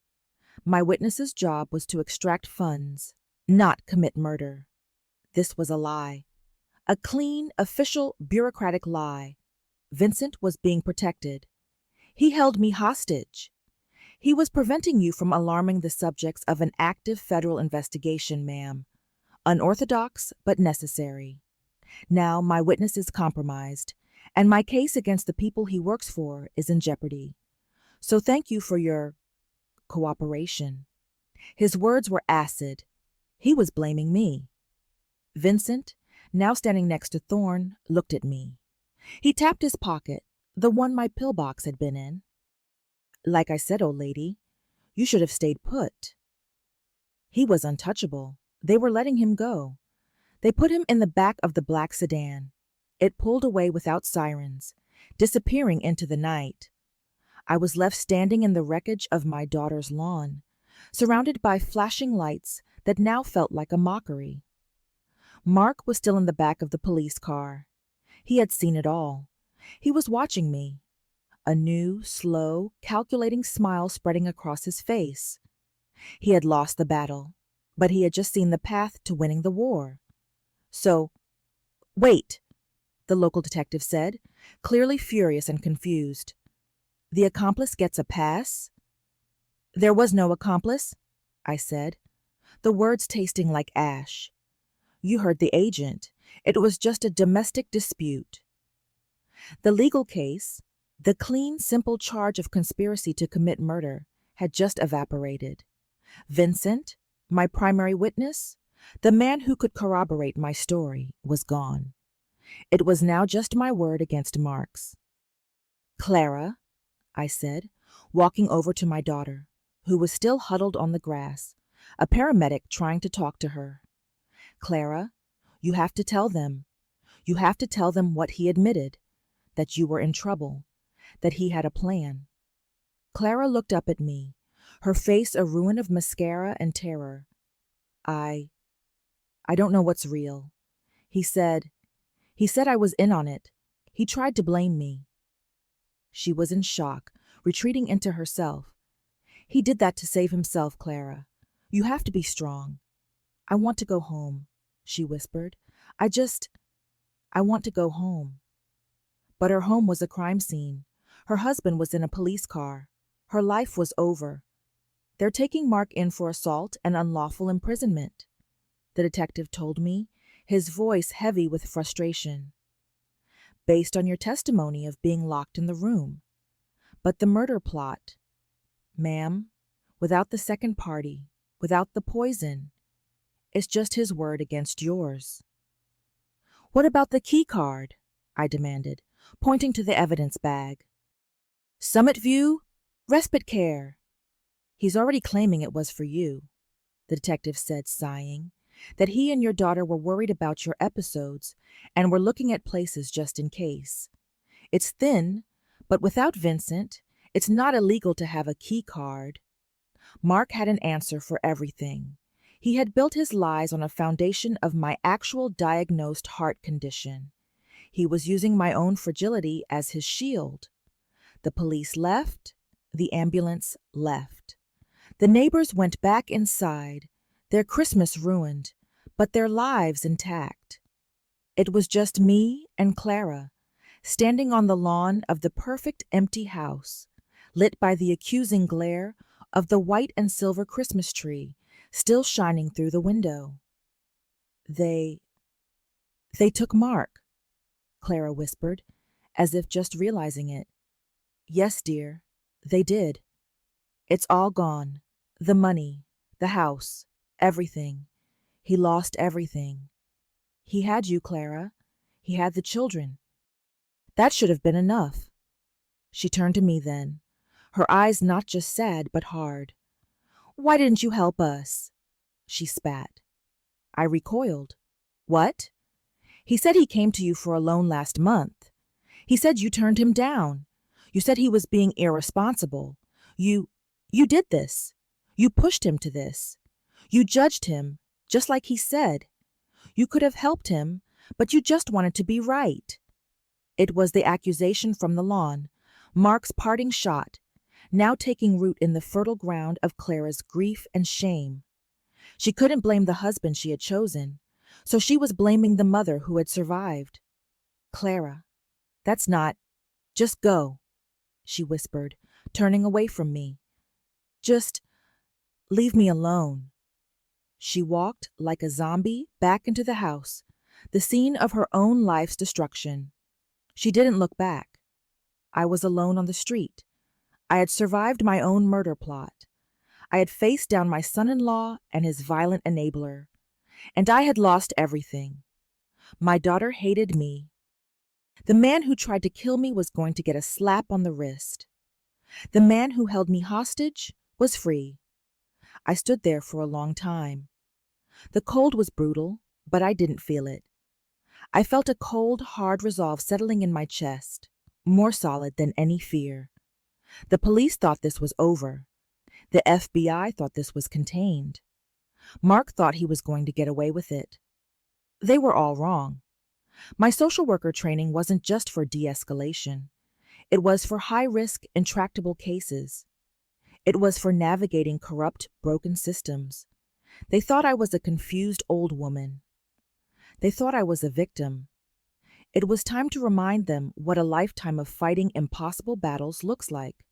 My witness's job was to extract funds, not commit murder. This was a lie. A clean, official, bureaucratic lie. Vincent was being protected. He held me hostage. He was preventing you from alarming the subjects of an active federal investigation, ma'am. Unorthodox, but necessary. Now my witness is compromised, and my case against the people he works for is in jeopardy. So thank you for your cooperation." His words were acid. He was blaming me. Vincent, now standing next to Thorne, looked at me. He tapped his pocket, the one my pillbox had been in. "Like I said, old lady, you should have stayed put." He was untouchable. They were letting him go. They put him in the back of the black sedan. It pulled away without sirens, disappearing into the night. I was left standing in the wreckage of my daughter's lawn, surrounded by flashing lights that now felt like a mockery. Mark was still in the back of the police car. He had seen it all. He was watching me, a new, slow, calculating smile spreading across his face. He had lost the battle, but he had just seen the path to winning the war. So, "Wait," the local detective said, clearly furious and confused. "The accomplice gets a pass?" "There was no accomplice," I said, the words tasting like ash. "You heard the agent. It was just a domestic dispute." The legal case, the clean, simple charge of conspiracy to commit murder, had just evaporated. Vincent, my primary witness, the man who could corroborate my story, was gone. It was now just my word against Mark's. Clara, I said, walking over to my daughter, who was still huddled on the grass, a paramedic trying to talk to her. Clara, you have to tell them. You have to tell them what he admitted, that you were in trouble, that he had a plan. Clara looked up at me, her face a ruin of mascara and terror. I don't know what's real. He said I was in on it. He tried to blame me. She was in shock, retreating into herself. He did that to save himself, Clara. You have to be strong. I want to go home, she whispered. I want to go home. But her home was a crime scene. Her husband was in a police car. Her life was over. They're taking Mark in for assault and unlawful imprisonment, the detective told me, his voice heavy with frustration. Based on your testimony of being locked in the room. But the murder plot, ma'am, without the second party, without the poison, it's just his word against yours. What about the key card? I demanded, pointing to the evidence bag. Summit View, respite care. He's already claiming it was for you, the detective said, sighing, that he and your daughter were worried about your episodes and were looking at places just in case. It's thin, but without Vincent, it's not illegal to have a key card. Mark had an answer for everything. He had built his lies on a foundation of my actual diagnosed heart condition. He was using my own fragility as his shield. The police left. The ambulance left. The neighbors went back inside, their Christmas ruined, but their lives intact. It was just me and Clara, standing on the lawn of the perfect empty house, lit by the accusing glare of the white and silver Christmas tree still shining through the window. They took Mark, Clara whispered, as if just realizing it. Yes, dear, they did. It's all gone. The money, the house, everything. He lost everything. He had you, Clara. He had the children. That should have been enough. She turned to me then, her eyes not just sad but hard. Why didn't you help us? She spat. I recoiled. What? He said he came to you for a loan last month. He said you turned him down. You said he was being irresponsible. You did this. You pushed him to this. You judged him, just like he said. You could have helped him, but you just wanted to be right. It was the accusation from the lawn, Mark's parting shot, now taking root in the fertile ground of Clara's grief and shame. She couldn't blame the husband she had chosen, so she was blaming the mother who had survived. Clara, that's not... Just go, she whispered, turning away from me. Just leave me alone. She walked like a zombie back into the house, the scene of her own life's destruction. She didn't look back. I was alone on the street. I had survived my own murder plot. I had faced down my son-in-law and his violent enabler. And I had lost everything. My daughter hated me. The man who tried to kill me was going to get a slap on the wrist. The man who held me hostage was free. I stood there for a long time. The cold was brutal, but I didn't feel it. I felt a cold, hard resolve settling in my chest, more solid than any fear. The police thought this was over. The FBI thought this was contained. Mark thought he was going to get away with it. They were all wrong. My social worker training wasn't just for de-escalation. It was for high-risk, intractable cases. It was for navigating corrupt, broken systems. They thought I was a confused old woman. They thought I was a victim. It was time to remind them what a lifetime of fighting impossible battles looks like.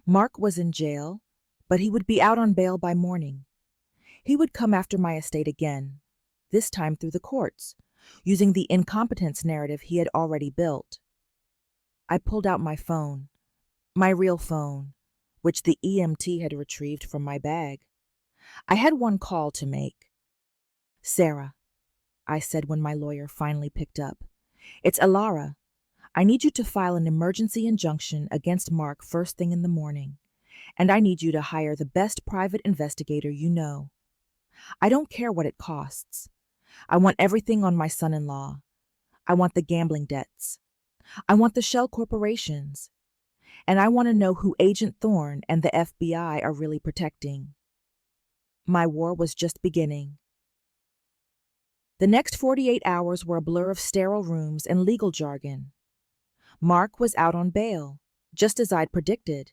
Mark was in jail, but he would be out on bail by morning. He would come after my estate again, this time through the courts, using the incompetence narrative he had already built. I pulled out my phone, my real phone, which the EMT had retrieved from my bag. I had one call to make. Sarah, I said when my lawyer finally picked up. It's Alara. I need you to file an emergency injunction against Mark first thing in the morning, and I need you to hire the best private investigator you know. I don't care what it costs. I want everything on my son-in-law. I want the gambling debts. I want the shell corporations. And I want to know who Agent Thorne and the FBI are really protecting. My war was just beginning. The next 48 hours were a blur of sterile rooms and legal jargon. Mark was out on bail, just as I'd predicted.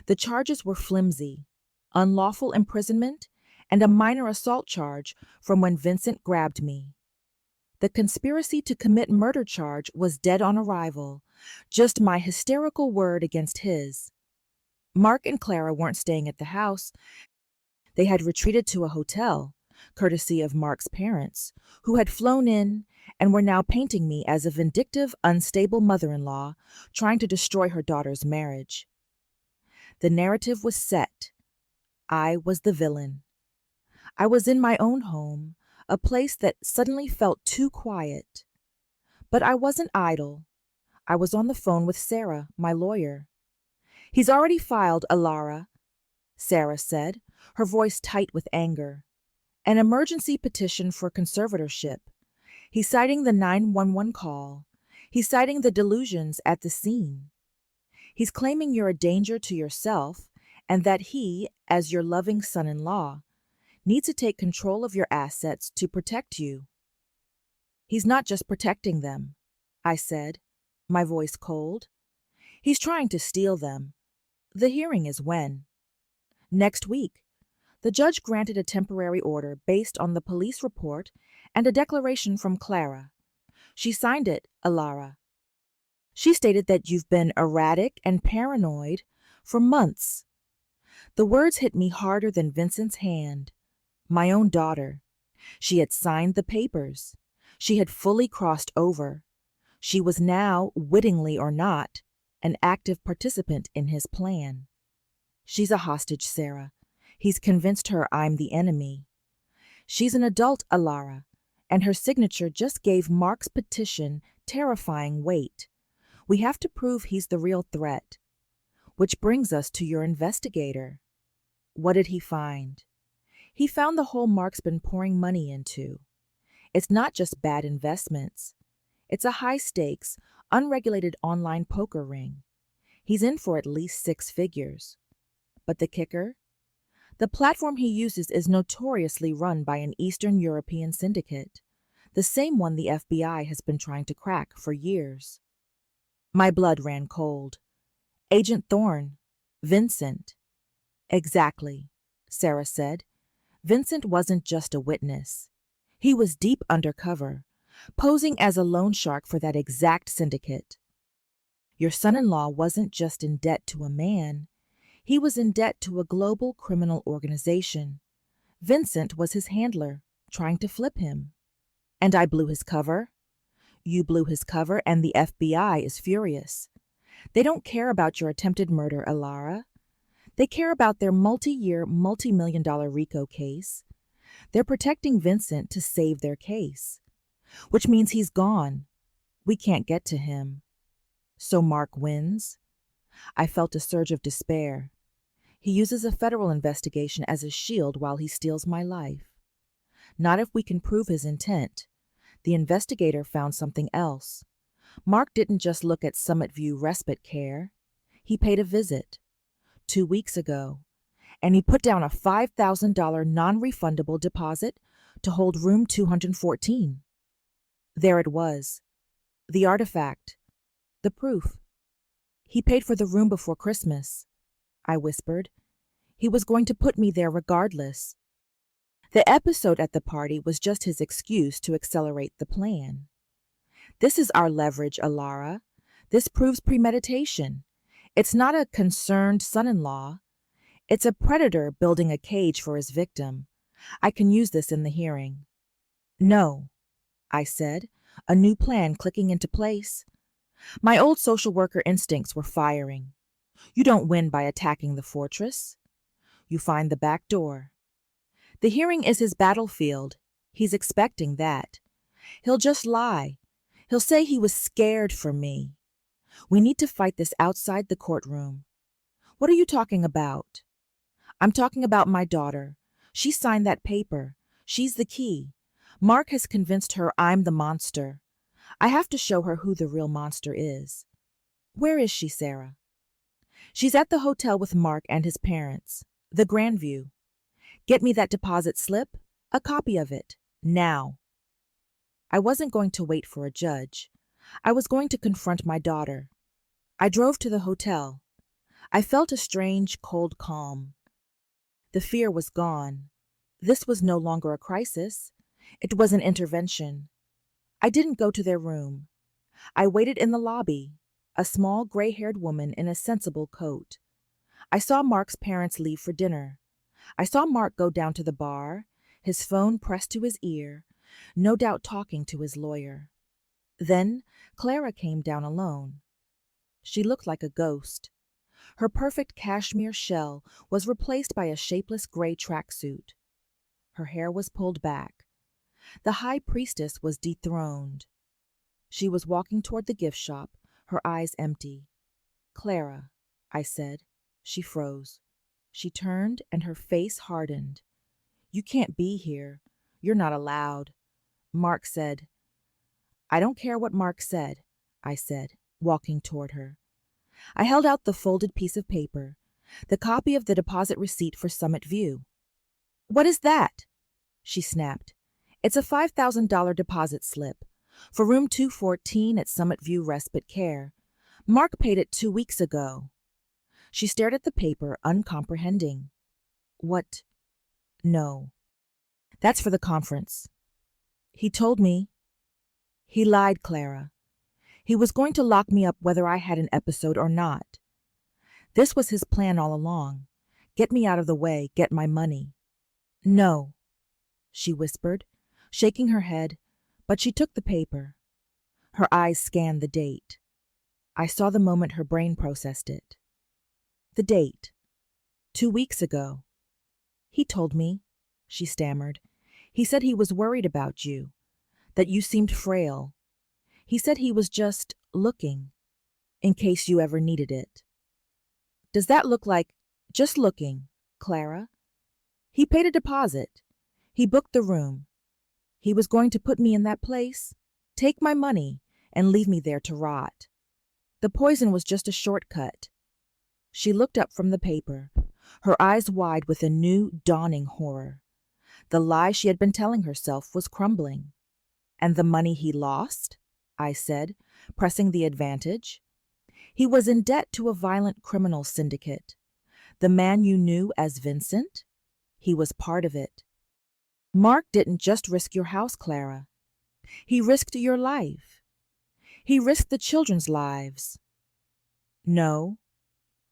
The charges were flimsy: unlawful imprisonment and a minor assault charge from when Vincent grabbed me. The conspiracy to commit murder charge was dead on arrival, just my hysterical word against his. Mark and Clara weren't staying at the house. They had retreated to a hotel, courtesy of Mark's parents, who had flown in and were now painting me as a vindictive, unstable mother-in-law trying to destroy her daughter's marriage. The narrative was set. I was the villain. I was in my own home, a place that suddenly felt too quiet. But I wasn't idle. I was on the phone with Sarah, my lawyer. "He's already filed, Alara," Sarah said, her voice tight with anger. "An emergency petition for conservatorship. He's citing the 911 call. He's citing the delusions at the scene. He's claiming you're a danger to yourself and that he, as your loving son-in-law, needs to take control of your assets to protect you." "He's not just protecting them," I said, my voice cold. "He's trying to steal them. The hearing is when?" "Next week." The judge granted a temporary order based on the police report and a declaration from Clara. She signed it, Alara. She stated that you've been erratic and paranoid for months. The words hit me harder than Vincent's hand. My own daughter. She had signed the papers. She had fully crossed over. She was now, wittingly or not, an active participant in his plan. "She's a hostage, Sarah. He's convinced her I'm the enemy. She's an adult, Alara, and her signature just gave Mark's petition terrifying weight. We have to prove he's the real threat." Which brings us to your investigator. What did he find? He found the hole Mark's been pouring money into. It's not just bad investments. It's a high-stakes, unregulated online poker ring. He's in for at least 6 figures. But the kicker? The platform he uses is notoriously run by an Eastern European syndicate, the same one the FBI has been trying to crack for years. My blood ran cold. Agent Thorne. Vincent. "Exactly," Sarah said. "Vincent wasn't just a witness. He was deep undercover, posing as a loan shark for that exact syndicate. Your son-in-law wasn't just in debt to a man. He was in debt to a global criminal organization. Vincent was his handler, trying to flip him. And I blew his cover. You blew his cover, and the FBI is furious. They don't care about your attempted murder, Alara. They care about their multi-year, multi-million-dollar RICO case. They're protecting Vincent to save their case, which means he's gone. We can't get to him. So Mark wins?" I felt a surge of despair. He uses a federal investigation as a shield while he steals my life. Not if we can prove his intent. The investigator found something else. Mark didn't just look at Summit View Respite Care. He paid a visit 2 weeks ago, and he put down a $5,000 non-refundable deposit to hold room 214. There it was. The artifact. The proof. "He paid for the room before Christmas," I whispered. "He was going to put me there regardless." The episode at the party was just his excuse to accelerate the plan. This is our leverage, Alara. This proves premeditation. It's not a concerned son-in-law. It's a predator building a cage for his victim. I can use this in the hearing. "No," I said, a new plan clicking into place. My old social worker instincts were firing. You don't win by attacking the fortress. You find the back door. The hearing is his battlefield. He's expecting that. He'll just lie. He'll say he was scared for me. We need to fight this outside the courtroom. What are you talking about? I'm talking about my daughter. She signed that paper. She's the key. Mark has convinced her I'm the monster. I have to show her who the real monster is. Where is she, Sarah? She's at the hotel with Mark and his parents. The Grandview. Get me that deposit slip. A copy of it. Now. I wasn't going to wait for a judge. I was going to confront my daughter. I drove to the hotel. I felt a strange, cold calm. The fear was gone. This was no longer a crisis. It was an intervention. I didn't go to their room. I waited in the lobby, a small gray-haired woman in a sensible coat. I saw Mark's parents leave for dinner. I saw Mark go down to the bar, his phone pressed to his ear, no doubt talking to his lawyer. Then Clara came down alone. She looked like a ghost. Her perfect cashmere shell was replaced by a shapeless gray tracksuit. Her hair was pulled back. The high priestess was dethroned. She was walking toward the gift shop, her eyes empty. "Clara," I said. She froze. She turned and her face hardened. "You can't be here. You're not allowed." Mark said. "I don't care what Mark said," I said, walking toward her. I held out the folded piece of paper, the copy of the deposit receipt for Summit View. "What is that?" she snapped. "It's a $5,000 deposit slip for room 214 at Summit View Respite Care. Mark paid it 2 weeks ago." She stared at the paper, uncomprehending. "What? No. That's for the conference." "He told me." "He lied, Clara. He was going to lock me up whether I had an episode or not. This was his plan all along. Get me out of the way, get my money." "No," she whispered, shaking her head, but she took the paper. Her eyes scanned the date. I saw the moment her brain processed it. The date. 2 weeks ago. "He told me," she stammered. "He said he was worried about you, that you seemed frail. He said he was just looking, in case you ever needed it." "Does that look like just looking, Clara? He paid a deposit. He booked the room. He was going to put me in that place, take my money, and leave me there to rot. The poison was just a shortcut." She looked up from the paper, her eyes wide with a new, dawning horror. The lie she had been telling herself was crumbling. "And the money he lost?" I said, pressing the advantage. "He was in debt to a violent criminal syndicate. The man you knew as Vincent? He was part of it. Mark didn't just risk your house, Clara. He risked your life. He risked the children's lives." "No.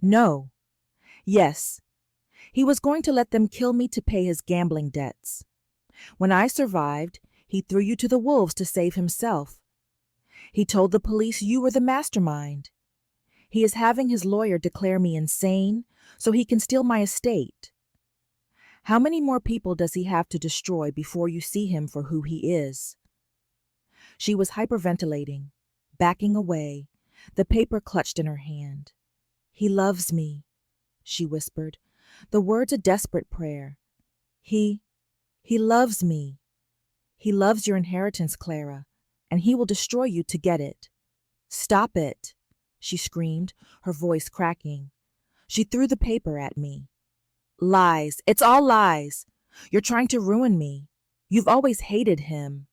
No. Yes. He was going to let them kill me to pay his gambling debts. When I survived, he threw you to the wolves to save himself. He told the police you were the mastermind. He is having his lawyer declare me insane so he can steal my estate. How many more people does he have to destroy before you see him for who he is?" She was hyperventilating, backing away, the paper clutched in her hand. "He loves me," she whispered, the words a desperate prayer. He loves me. He loves your inheritance, Clara, and he will destroy you to get it." "Stop it," she screamed, her voice cracking. She threw the paper at me. "Lies. It's all lies. You're trying to ruin me. You've always hated him."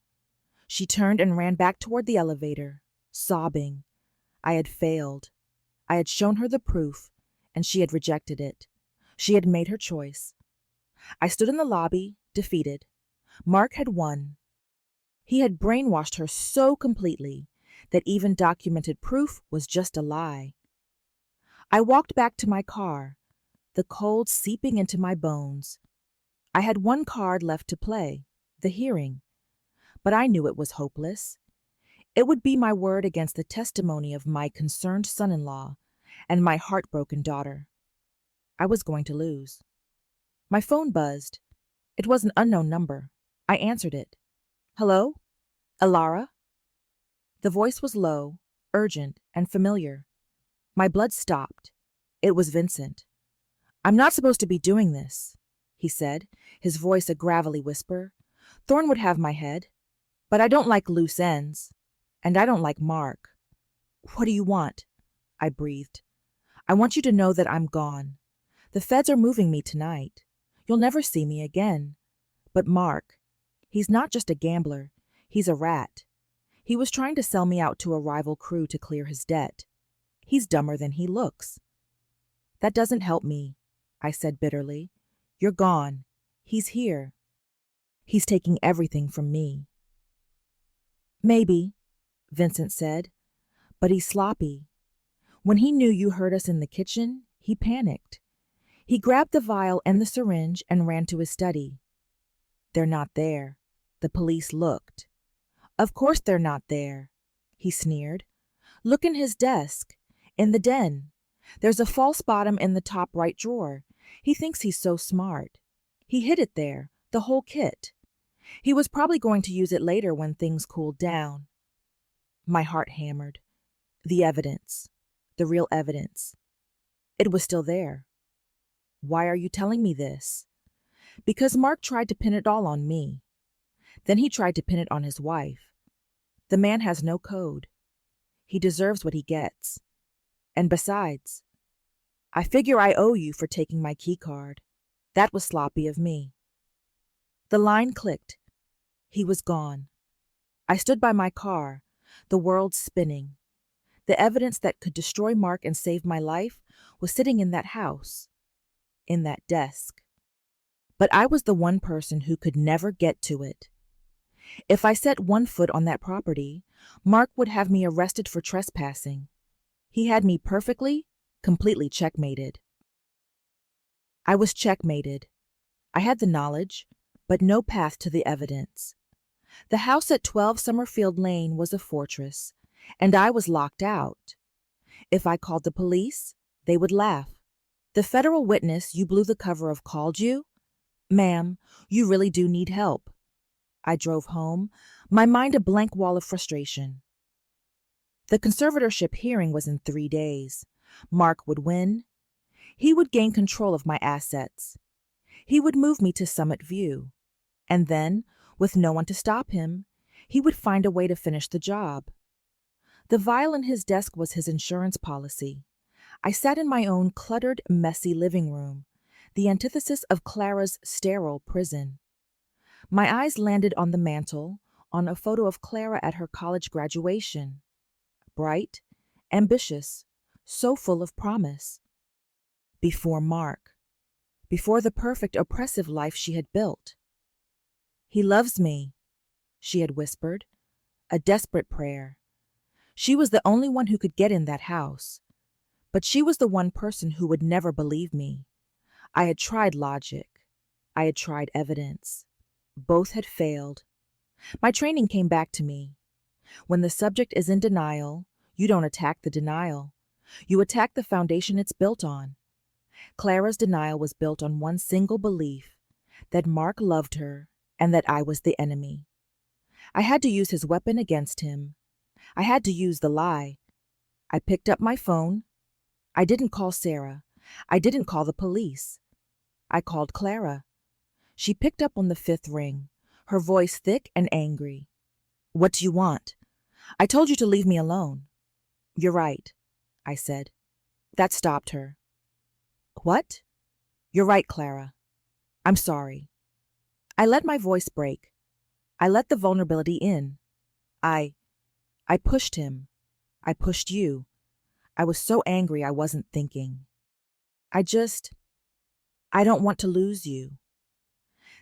She turned and ran back toward the elevator, sobbing. I had failed. I had shown her the proof, and she had rejected it. She had made her choice. I stood in the lobby, defeated. Mark had won. He had brainwashed her so completely that even documented proof was just a lie. I walked back to my car, the cold seeping into my bones. I had one card left to play, the hearing, but I knew it was hopeless. It would be my word against the testimony of my concerned son-in-law and my heartbroken daughter. I was going to lose. My phone buzzed. It was an unknown number. I answered it. "Hello? Elara?" The voice was low, urgent and familiar. My blood stopped. It was Vincent. "I'm not supposed to be doing this," he said, his voice a gravelly whisper. "Thorne would have my head. But I don't like loose ends. And I don't like Mark." "What do you want?" I breathed. "I want you to know that I'm gone. The feds are moving me tonight. You'll never see me again. But Mark, he's not just a gambler. He's a rat. He was trying to sell me out to a rival crew to clear his debt. He's dumber than he looks." "That doesn't help me," I said bitterly. "You're gone. He's here. He's taking everything from me." "Maybe," Vincent said, "but he's sloppy. When he knew you heard us in the kitchen, he panicked. He grabbed the vial and the syringe and ran to his study. They're not there." The police looked. "Of course they're not there," he sneered. "Look in his desk. In the den. There's a false bottom in the top right drawer. He thinks he's so smart. He hid it there, the whole kit. He was probably going to use it later when things cooled down." My heart hammered. The evidence. The real evidence. It was still there. "Why are you telling me this?" "Because Mark tried to pin it all on me. Then he tried to pin it on his wife. The man has no code. He deserves what he gets. And besides, I figure I owe you for taking my key card. That was sloppy of me." The line clicked. He was gone. I stood by my car, the world spinning. The evidence that could destroy Mark and save my life was sitting in that house, in that desk. But I was the one person who could never get to it. If I set one foot on that property, Mark would have me arrested for trespassing. He had me perfectly, completely checkmated. I was checkmated. I had the knowledge, but no path to the evidence. The house at 12 Summerfield Lane was a fortress, and I was locked out. If I called the police, they would laugh. "The federal witness you blew the cover of called you? Ma'am, you really do need help." I drove home, my mind a blank wall of frustration. The conservatorship hearing was in 3 days. Mark would win. He would gain control of my assets. He would move me to Summit View. And then, with no one to stop him, he would find a way to finish the job. The vial in his desk was his insurance policy. I sat in my own cluttered, messy living room, the antithesis of Clara's sterile prison. My eyes landed on the mantel, on a photo of Clara at her college graduation. Bright, ambitious, so full of promise. Before Mark. Before the perfect, oppressive life she had built. "He loves me," she had whispered, a desperate prayer. She was the only one who could get in that house. But she was the one person who would never believe me. I had tried logic. I had tried evidence. Both had failed. My training came back to me. When the subject is in denial, you don't attack the denial. You attack the foundation it's built on. Clara's denial was built on one single belief, that Mark loved her and that I was the enemy. I had to use his weapon against him. I had to use the lie. I picked up my phone. I didn't call Sarah. I didn't call the police. I called Clara. She picked up on the 5th ring, her voice thick and angry. "What do you want? I told you to leave me alone." "You're right," I said. That stopped her. "What?" "You're right, Clara. I'm sorry." I let my voice break. I let the vulnerability in. I pushed him. I pushed you. I was so angry I wasn't thinking. I don't want to lose you.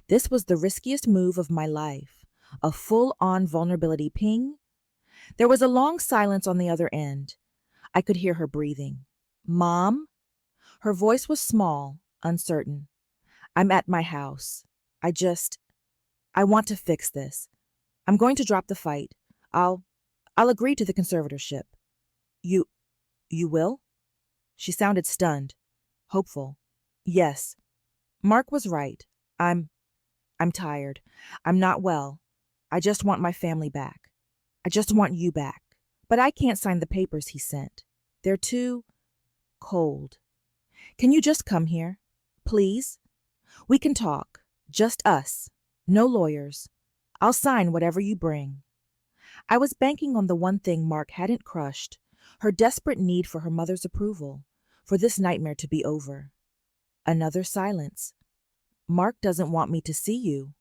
This was the riskiest move of my life, a full-on vulnerability ping. There was a long silence on the other end. I could hear her breathing. "Mom?" Her voice was small, uncertain. "I'm at my house. I want to fix this. I'm going to drop the fight. I'll agree to the conservatorship." You will?" She sounded stunned, hopeful. "Yes. Mark was right. I'm tired. I'm not well. I just want my family back. I just want you back. but I can't sign the papers he sent. They're too cold. Can you just come here? Please? We can talk. Just us. No lawyers. I'll sign whatever you bring. I was banking on the one thing Mark hadn't crushed, her desperate need for her mother's approval, for this nightmare to be over. Another silence. Mark doesn't want me to see you.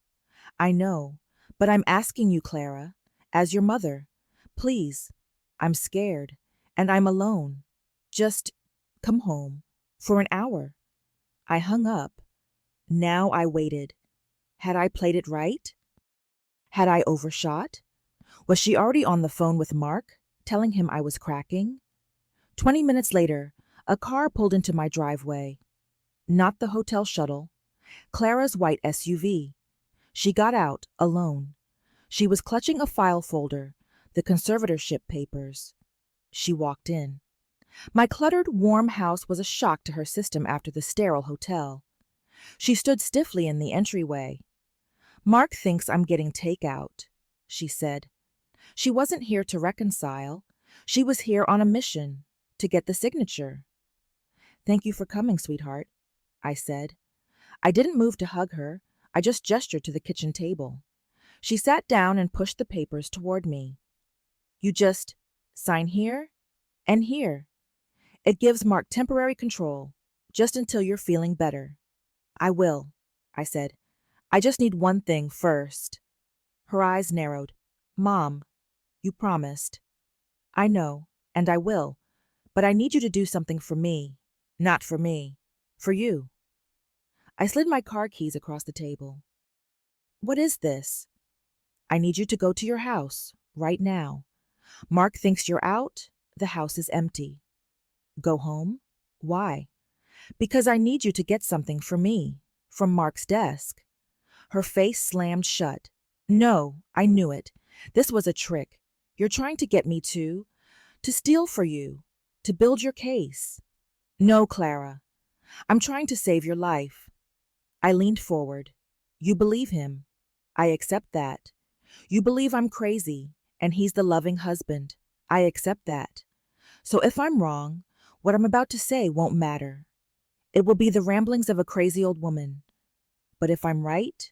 I know, but I'm asking you, Clara, as your mother. Please. I'm scared, and I'm alone. Just come home. For an hour. I hung up. Now I waited. Had I played it right? Had I overshot? Was she already on the phone with Mark, telling him I was cracking? 20 minutes later, a car pulled into my driveway. Not the hotel shuttle. Clara's white SUV. She got out, alone. She was clutching a file folder, the conservatorship papers. She walked in. My cluttered, warm house was a shock to her system after the sterile hotel. She stood stiffly in the entryway. Mark thinks I'm getting takeout, she said. She wasn't here to reconcile. She was here on a mission, to get the signature. Thank you for coming, sweetheart, I said. I didn't move to hug her. I just gestured to the kitchen table. She sat down and pushed the papers toward me. You just sign here and here. It gives Mark temporary control, just until you're feeling better. I will, I said. I just need one thing first. Her eyes narrowed. Mom, you promised. I know, and I will, but I need you to do something for me. Not for me. For you. I slid my car keys across the table. What is this? I need you to go to your house, right now. Mark thinks you're out. The house is empty. Go home? Why? Because I need you to get something for me, from Mark's desk. Her face slammed shut. No, I knew it. This was a trick. You're trying to get me to steal for you, to build your case. No, Clara. I'm trying to save your life. I leaned forward. You believe him. I accept that. You believe I'm crazy, and he's the loving husband. I accept that. So if I'm wrong, what I'm about to say won't matter. It will be the ramblings of a crazy old woman. But if I'm right,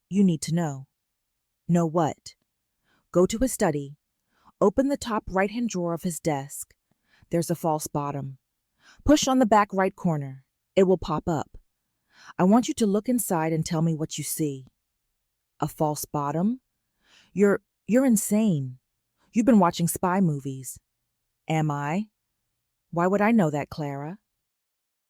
you need to know. Know what? Go to his study. Open the top right-hand drawer of his desk. There's a false bottom. Push on the back right corner. It will pop up. I want you to look inside and tell me what you see. A false bottom? You're insane. You've been watching spy movies. Am I? Why would I know that, Clara?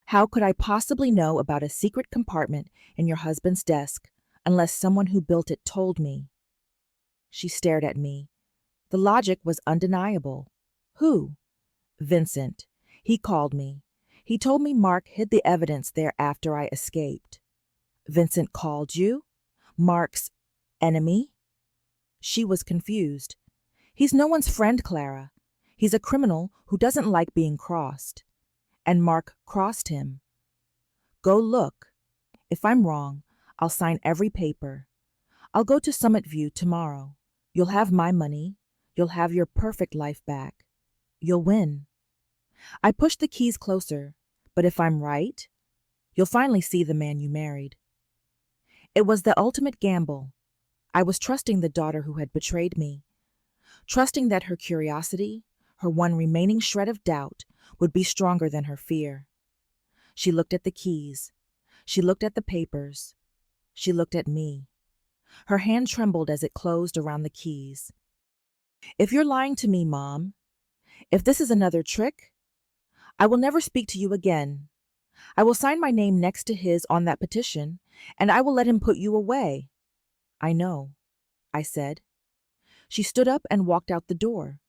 How could I possibly know about a secret compartment in your husband's desk unless someone who built it told me? She stared at me. The logic was undeniable. Who? Vincent. He called me. He told me Mark hid the evidence there after I escaped. Vincent called you? Mark's enemy? She was confused. He's no one's friend, Clara. He's a criminal who doesn't like being crossed. And Mark crossed him. Go look. If I'm wrong, I'll sign every paper. I'll go to Summit View tomorrow. You'll have my money. You'll have your perfect life back. You'll win. I pushed the keys closer, but if I'm right, you'll finally see the man you married. It was the ultimate gamble. I was trusting the daughter who had betrayed me, trusting that her curiosity, her one remaining shred of doubt, would be stronger than her fear. She looked at the keys. She looked at the papers. She looked at me. Her hand trembled as it closed around the keys. If you're lying to me, Mom, if this is another trick, I will never speak to you again. I will sign my name next to his on that petition, and I will let him put you away. I know, I said. She stood up and walked out the door.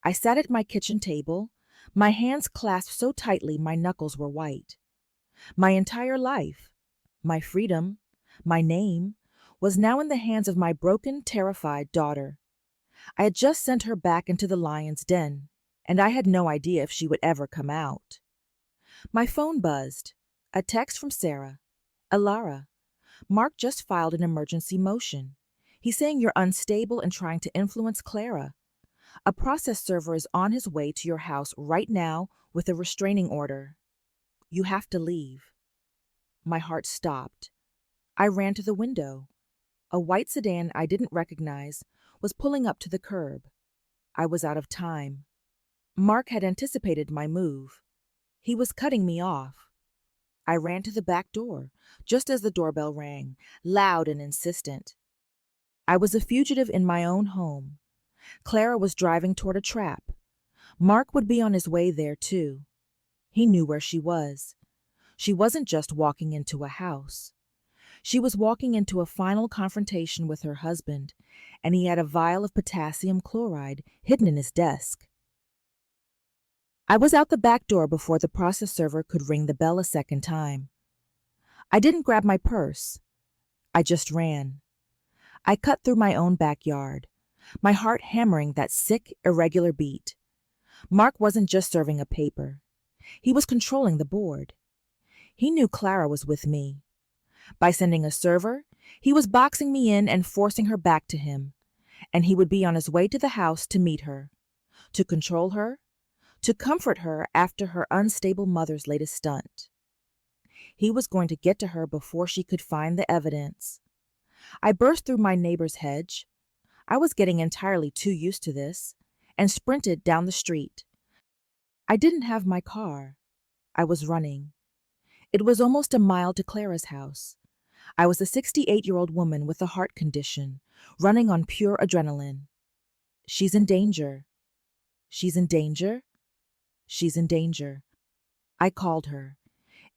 I sat at my kitchen table, my hands clasped so tightly my knuckles were white. My entire life, my freedom, my name, was now in the hands of my broken, terrified daughter. I had just sent her back into the lion's den, and I had no idea if she would ever come out. My phone buzzed. A text from Sarah. Alara, Mark just filed an emergency motion. He's saying you're unstable and trying to influence Clara. A process server is on his way to your house right now with a restraining order. You have to leave." My heart stopped. I ran to the window. A white sedan I didn't recognize was pulling up to the curb. I was out of time. Mark had anticipated my move. He was cutting me off. I ran to the back door, just as the doorbell rang, loud and insistent. I was a fugitive in my own home. Clara was driving toward a trap. Mark would be on his way there, too. He knew where she was. She wasn't just walking into a house. She was walking into a final confrontation with her husband, and he had a vial of potassium chloride hidden in his desk. I was out the back door before the process server could ring the bell a second time. I didn't grab my purse. I just ran. I cut through my own backyard, my heart hammering that sick, irregular beat. Mark wasn't just serving a paper. He was controlling the board. He knew Clara was with me. By sending a server, he was boxing me in and forcing her back to him, and he would be on his way to the house to meet her, to control her, to comfort her after her unstable mother's latest stunt. He was going to get to her before she could find the evidence. I burst through my neighbor's hedge. I was getting entirely too used to this, and sprinted down the street. I didn't have my car. I was running. It was almost a mile to Clara's house. I was a 68-year-old woman with a heart condition, running on pure adrenaline. She's in danger. She's in danger. She's in danger. I called her.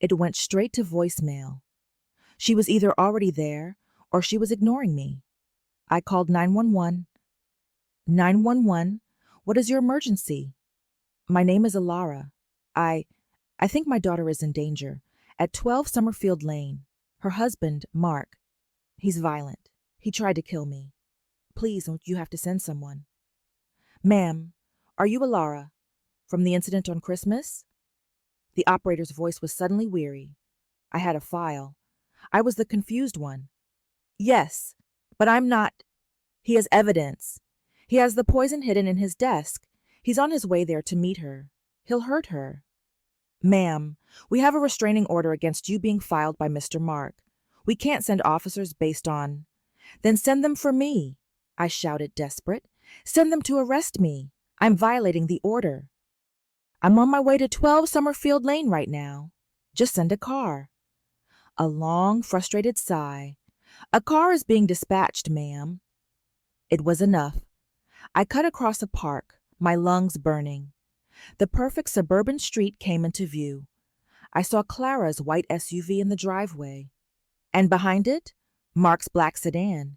It went straight to voicemail. She was either already there or she was ignoring me. I called 911. 911, what is your emergency? My name is Alara. I think my daughter is in danger. At 12 Summerfield Lane. Her husband, Mark. He's violent. He tried to kill me. Please, you have to send someone. Ma'am, are you Alara? From the incident on Christmas? The operator's voice was suddenly weary. I had a file. I was the confused one. Yes, but I'm not. He has evidence. He has the poison hidden in his desk. He's on his way there to meet her. He'll hurt her. Ma'am, we have a restraining order against you being filed by Mr. Mark. We can't send officers based on. Then send them for me, I shouted, desperate. Send them to arrest me. I'm violating the order. I'm on my way to 12 Summerfield Lane right now. Just send a car. A long, frustrated sigh. A car is being dispatched, ma'am. It was enough. I cut across a park, my lungs burning. The perfect suburban street came into view. I saw Clara's white SUV in the driveway. And behind it, Mark's black sedan.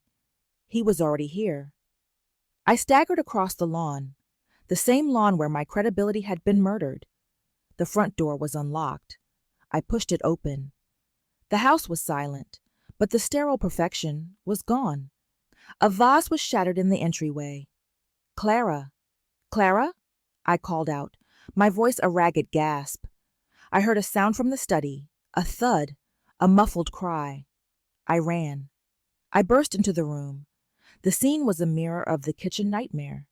He was already here. I staggered across the lawn, the same lawn where my credibility had been murdered. The front door was unlocked. I pushed it open. The house was silent, but the sterile perfection was gone. A vase was shattered in the entryway. Clara! Clara? I called out, my voice a ragged gasp. I heard a sound from the study, a thud, a muffled cry. I ran. I burst into the room. The scene was a mirror of the kitchen nightmare.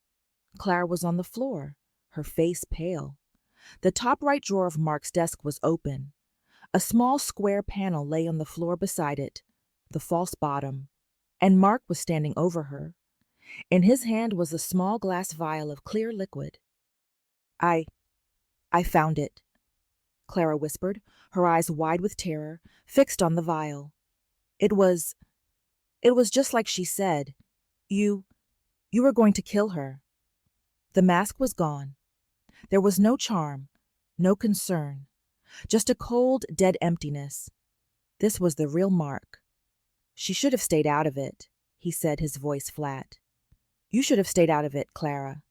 Clara was on the floor, her face pale. The top right drawer of Mark's desk was open. A small square panel lay on the floor beside it, the false bottom, and Mark was standing over her. In his hand was a small glass vial of clear liquid. I found it, Clara whispered, her eyes wide with terror, fixed on the vial. It was just like she said. You were going to kill her. The mask was gone. There was no charm, no concern, just a cold, dead emptiness. This was the real Mark. She should have stayed out of it, he said, his voice flat. You should have stayed out of it, Clara.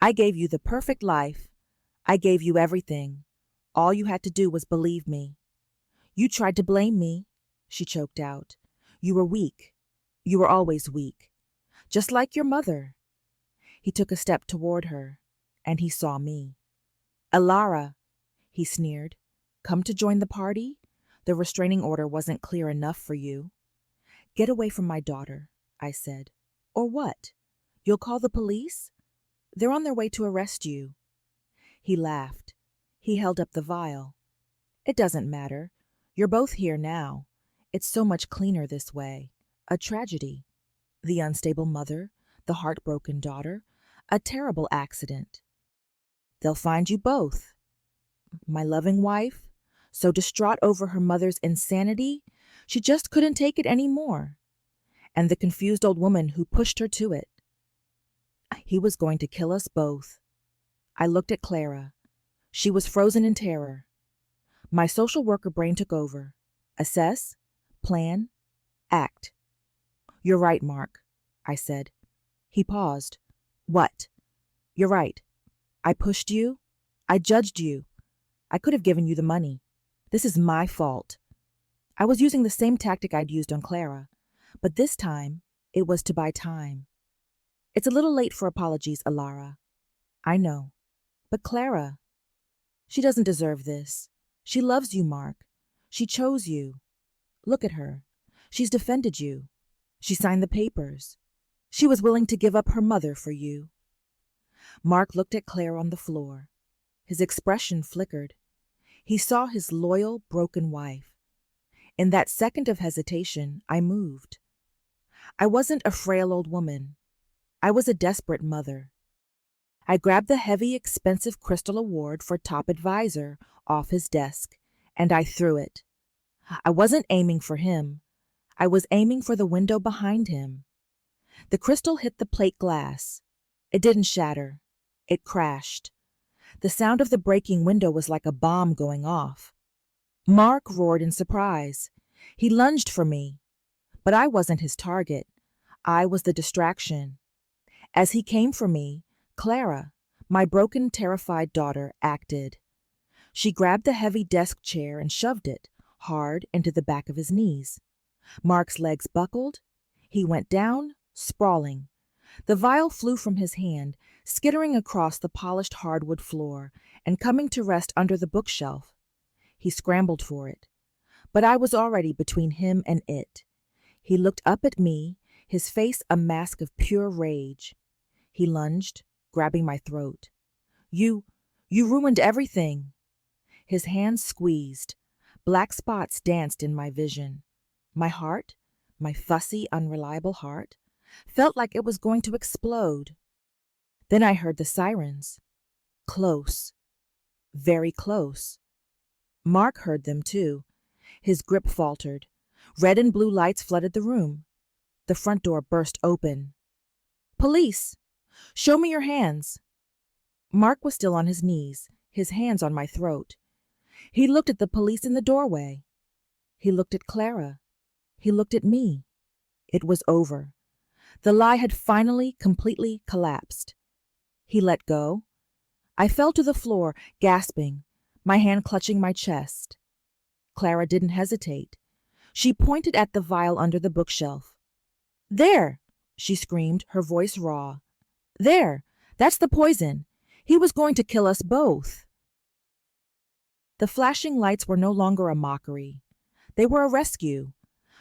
I gave you the perfect life. I gave you everything. All you had to do was believe me. You tried to blame me, she choked out. You were weak. You were always weak. Just like your mother. He took a step toward her, and he saw me. Alara, he sneered. Come to join the party? The restraining order wasn't clear enough for you. Get away from my daughter, I said. Or what? You'll call the police? They're on their way to arrest you." He laughed. He held up the vial. "It doesn't matter. You're both here now. It's so much cleaner this way. A tragedy. The unstable mother, the heartbroken daughter, a terrible accident. They'll find you both. My loving wife, so distraught over her mother's insanity, she just couldn't take it any more. And the confused old woman who pushed her to it. He was going to kill us both." I looked at Clara. She was frozen in terror. My social worker brain took over. Assess, plan, act. "You're right, Mark," I said. He paused. "What?" "You're right. I pushed you. I judged you. I could have given you the money. This is my fault." I was using the same tactic I'd used on Clara, but this time it was to buy time. "It's a little late for apologies, Alara." "I know. But Clara, she doesn't deserve this. She loves you, Mark. She chose you. Look at her. She's defended you. She signed the papers. She was willing to give up her mother for you." Mark looked at Claire on the floor. His expression flickered. He saw his loyal, broken wife. In that second of hesitation, I moved. I wasn't a frail old woman. I was a desperate mother. I grabbed the heavy, expensive crystal award for top advisor off his desk, and I threw it. I wasn't aiming for him. I was aiming for the window behind him. The crystal hit the plate glass. It didn't shatter. It crashed. The sound of the breaking window was like a bomb going off. Mark roared in surprise. He lunged for me. But I wasn't his target. I was the distraction. As he came for me, Clara, my broken, terrified daughter, acted. She grabbed the heavy desk chair and shoved it, hard, into the back of his knees. Mark's legs buckled. He went down, sprawling. The vial flew from his hand, skittering across the polished hardwood floor and coming to rest under the bookshelf. He scrambled for it. But I was already between him and it. He looked up at me, his face a mask of pure rage. He lunged, grabbing my throat. You ruined everything." His hands squeezed. Black spots danced in my vision. My heart, my fussy, unreliable heart, felt like it was going to explode. Then I heard the sirens. Close. Very close. Mark heard them too. His grip faltered. Red and blue lights flooded the room. The front door burst open. "Police! Show me your hands." Mark was still on his knees, his hands on my throat. He looked at the police in the doorway. He looked at Clara. He looked at me. It was over. The lie had finally, completely collapsed. He let go. I fell to the floor, gasping, my hand clutching my chest. Clara didn't hesitate. She pointed at the vial under the bookshelf. "There!" she screamed, her voice raw. "There! That's the poison. He was going to kill us both." The flashing lights were no longer a mockery. They were a rescue.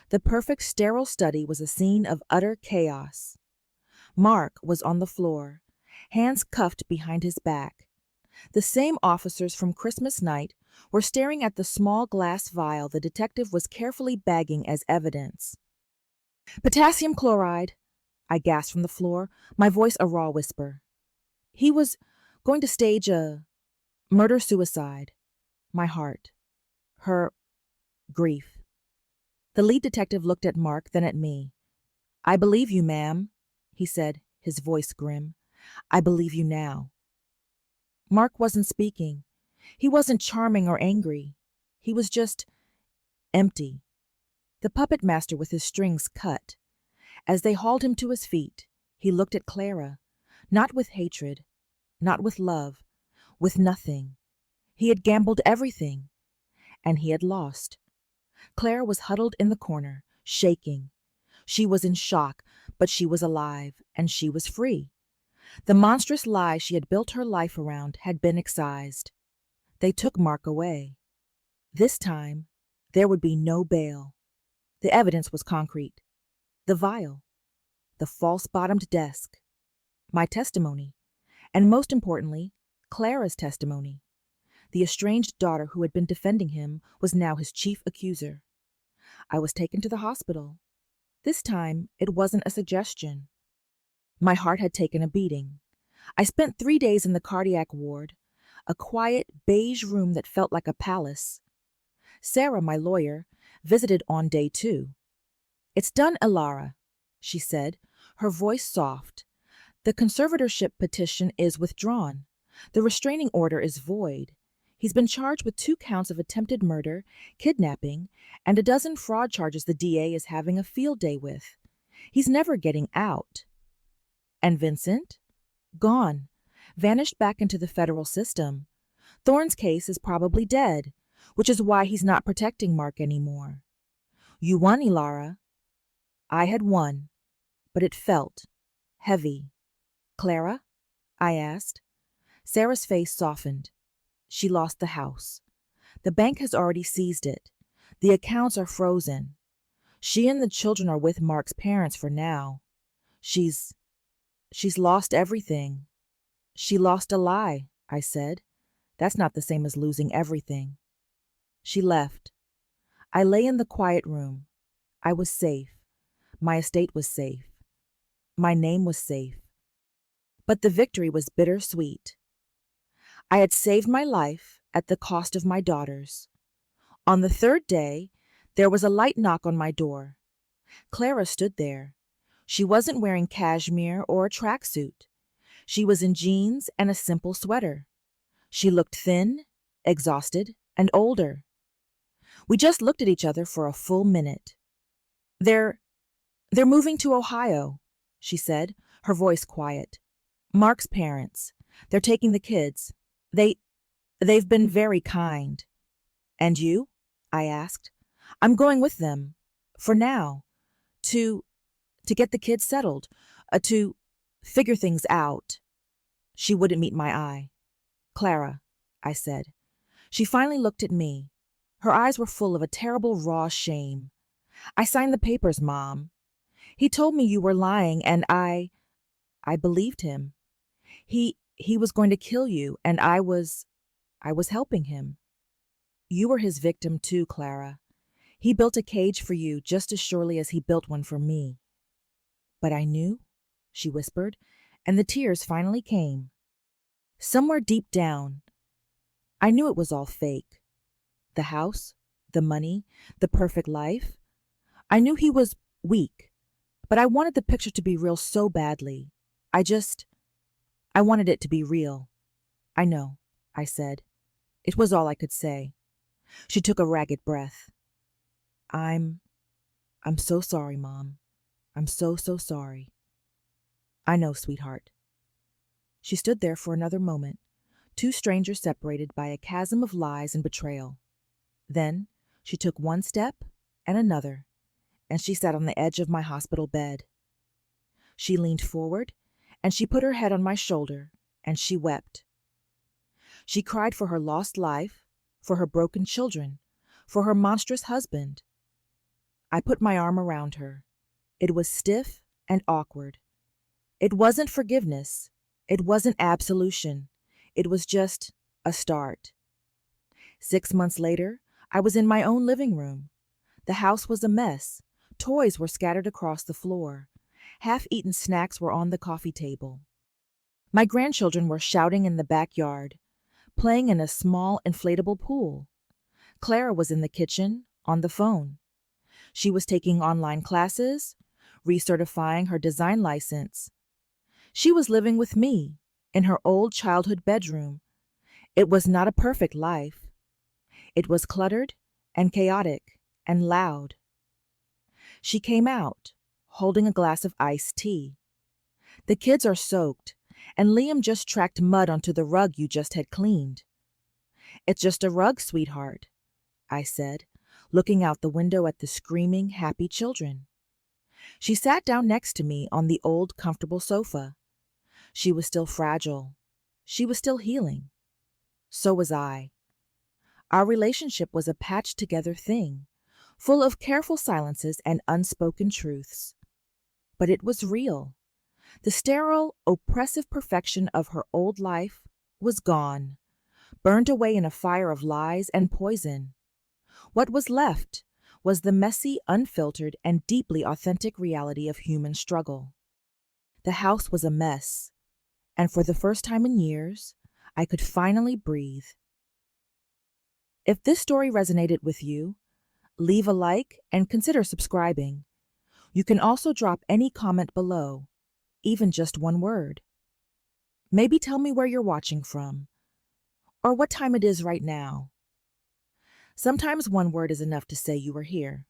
The perfect sterile study was a scene of utter chaos. Mark was on the floor, hands cuffed behind his back. The same officers from Christmas night were staring at the small glass vial the detective was carefully bagging as evidence. "Potassium chloride," I gasped from the floor, my voice a raw whisper. "He was going to stage a murder-suicide." My heart. Her grief. The lead detective looked at Mark, then at me. "I believe you, ma'am," he said, his voice grim. "I believe you now." Mark wasn't speaking. He wasn't charming or angry. He was just empty. The puppet master with his strings cut. As they hauled him to his feet, he looked at Clara, not with hatred, not with love, with nothing. He had gambled everything, and he had lost. Clara was huddled in the corner, shaking. She was in shock, but she was alive, and she was free. The monstrous lie she had built her life around had been excised. They took Mark away. This time, there would be no bail. The evidence was concrete. The vial. The false-bottomed desk. My testimony. and most importantly, Clara's testimony. The estranged daughter who had been defending him was now his chief accuser. I was taken to the hospital. This time, it wasn't a suggestion. My heart had taken a beating. I spent 3 days in the cardiac ward, a quiet, beige room that felt like a palace. Sarah, my lawyer, visited on day 2. "It's done, Elara," she said, her voice soft. "The conservatorship petition is withdrawn. The restraining order is void. He's been charged with 2 counts of attempted murder, kidnapping, and a dozen fraud charges the DA is having a field day with. He's never getting out." And Vincent? Gone. Vanished back into the federal system. Thorne's case is probably dead, which is why he's not protecting Mark anymore. You won, Elara. I had won, but it felt heavy. "Clara?" I asked. Sarah's face softened. "She lost the house. The bank has already seized it. The accounts are frozen. She and the children are with Mark's parents for now. She's lost everything." "She lost a lie," I said. "That's not the same as losing everything." She left. I lay in the quiet room. I was safe. My estate was safe. My name was safe. But the victory was bittersweet. I had saved my life at the cost of my daughter's. On the 3rd day, there was a light knock on my door. Clara stood there. She wasn't wearing cashmere or a tracksuit. She was in jeans and a simple sweater. She looked thin, exhausted, and older. We just looked at each other for a full minute. They're moving to Ohio," she said, her voice quiet. "Mark's parents. They're taking the kids. They've been very kind." "And you?" I asked. "I'm going with them. For now. To get the kids settled. To figure things out." She wouldn't meet my eye. "Clara," I said. She finally looked at me. Her eyes were full of a terrible raw shame. "I signed the papers, Mom. He told me you were lying, and I believed him. He was going to kill you, and I was helping him. You were his victim too, Clara. He built a cage for you just as surely as he built one for me." "But I knew," she whispered, and the tears finally came. Somewhere deep down, I knew it was all fake. The house, the money, the perfect life. I knew he was weak, but I wanted the picture to be real so badly. I wanted it to be real. "I know," I said. It was all I could say. She took a ragged breath. I'm so sorry, Mom. I'm so sorry." "I know, sweetheart." She stood there for another moment, 2 strangers separated by a chasm of lies and betrayal. Then she took one step and another, and she sat on the edge of my hospital bed. She leaned forward, and she put her head on my shoulder, and she wept. She cried for her lost life, for her broken children, for her monstrous husband. I put my arm around her. It was stiff and awkward. It wasn't forgiveness. It wasn't absolution. It was just a start. 6 months later, I was in my own living room. The house was a mess. Toys were scattered across the floor. Half-eaten snacks were on the coffee table. My grandchildren were shouting in the backyard, playing in a small inflatable pool. Clara was in the kitchen, on the phone. She was taking online classes, recertifying her design license. She was living with me, in her old childhood bedroom. It was not a perfect life. It was cluttered and chaotic and loud. She came out, holding a glass of iced tea. "The kids are soaked, and Liam just tracked mud onto the rug you just had cleaned." "It's just a rug, sweetheart," I said, looking out the window at the screaming, happy children. She sat down next to me on the old, comfortable sofa. She was still fragile. She was still healing. So was I. Our relationship was a patched-together thing, full of careful silences and unspoken truths. But it was real. The sterile, oppressive perfection of her old life was gone, burned away in a fire of lies and poison. What was left was the messy, unfiltered, and deeply authentic reality of human struggle. The house was a mess, and for the first time in years, I could finally breathe. If this story resonated with you, leave a like and consider subscribing. You can also drop any comment below, even just one word. Maybe tell me where you're watching from, or what time it is right now. Sometimes one word is enough to say you were here.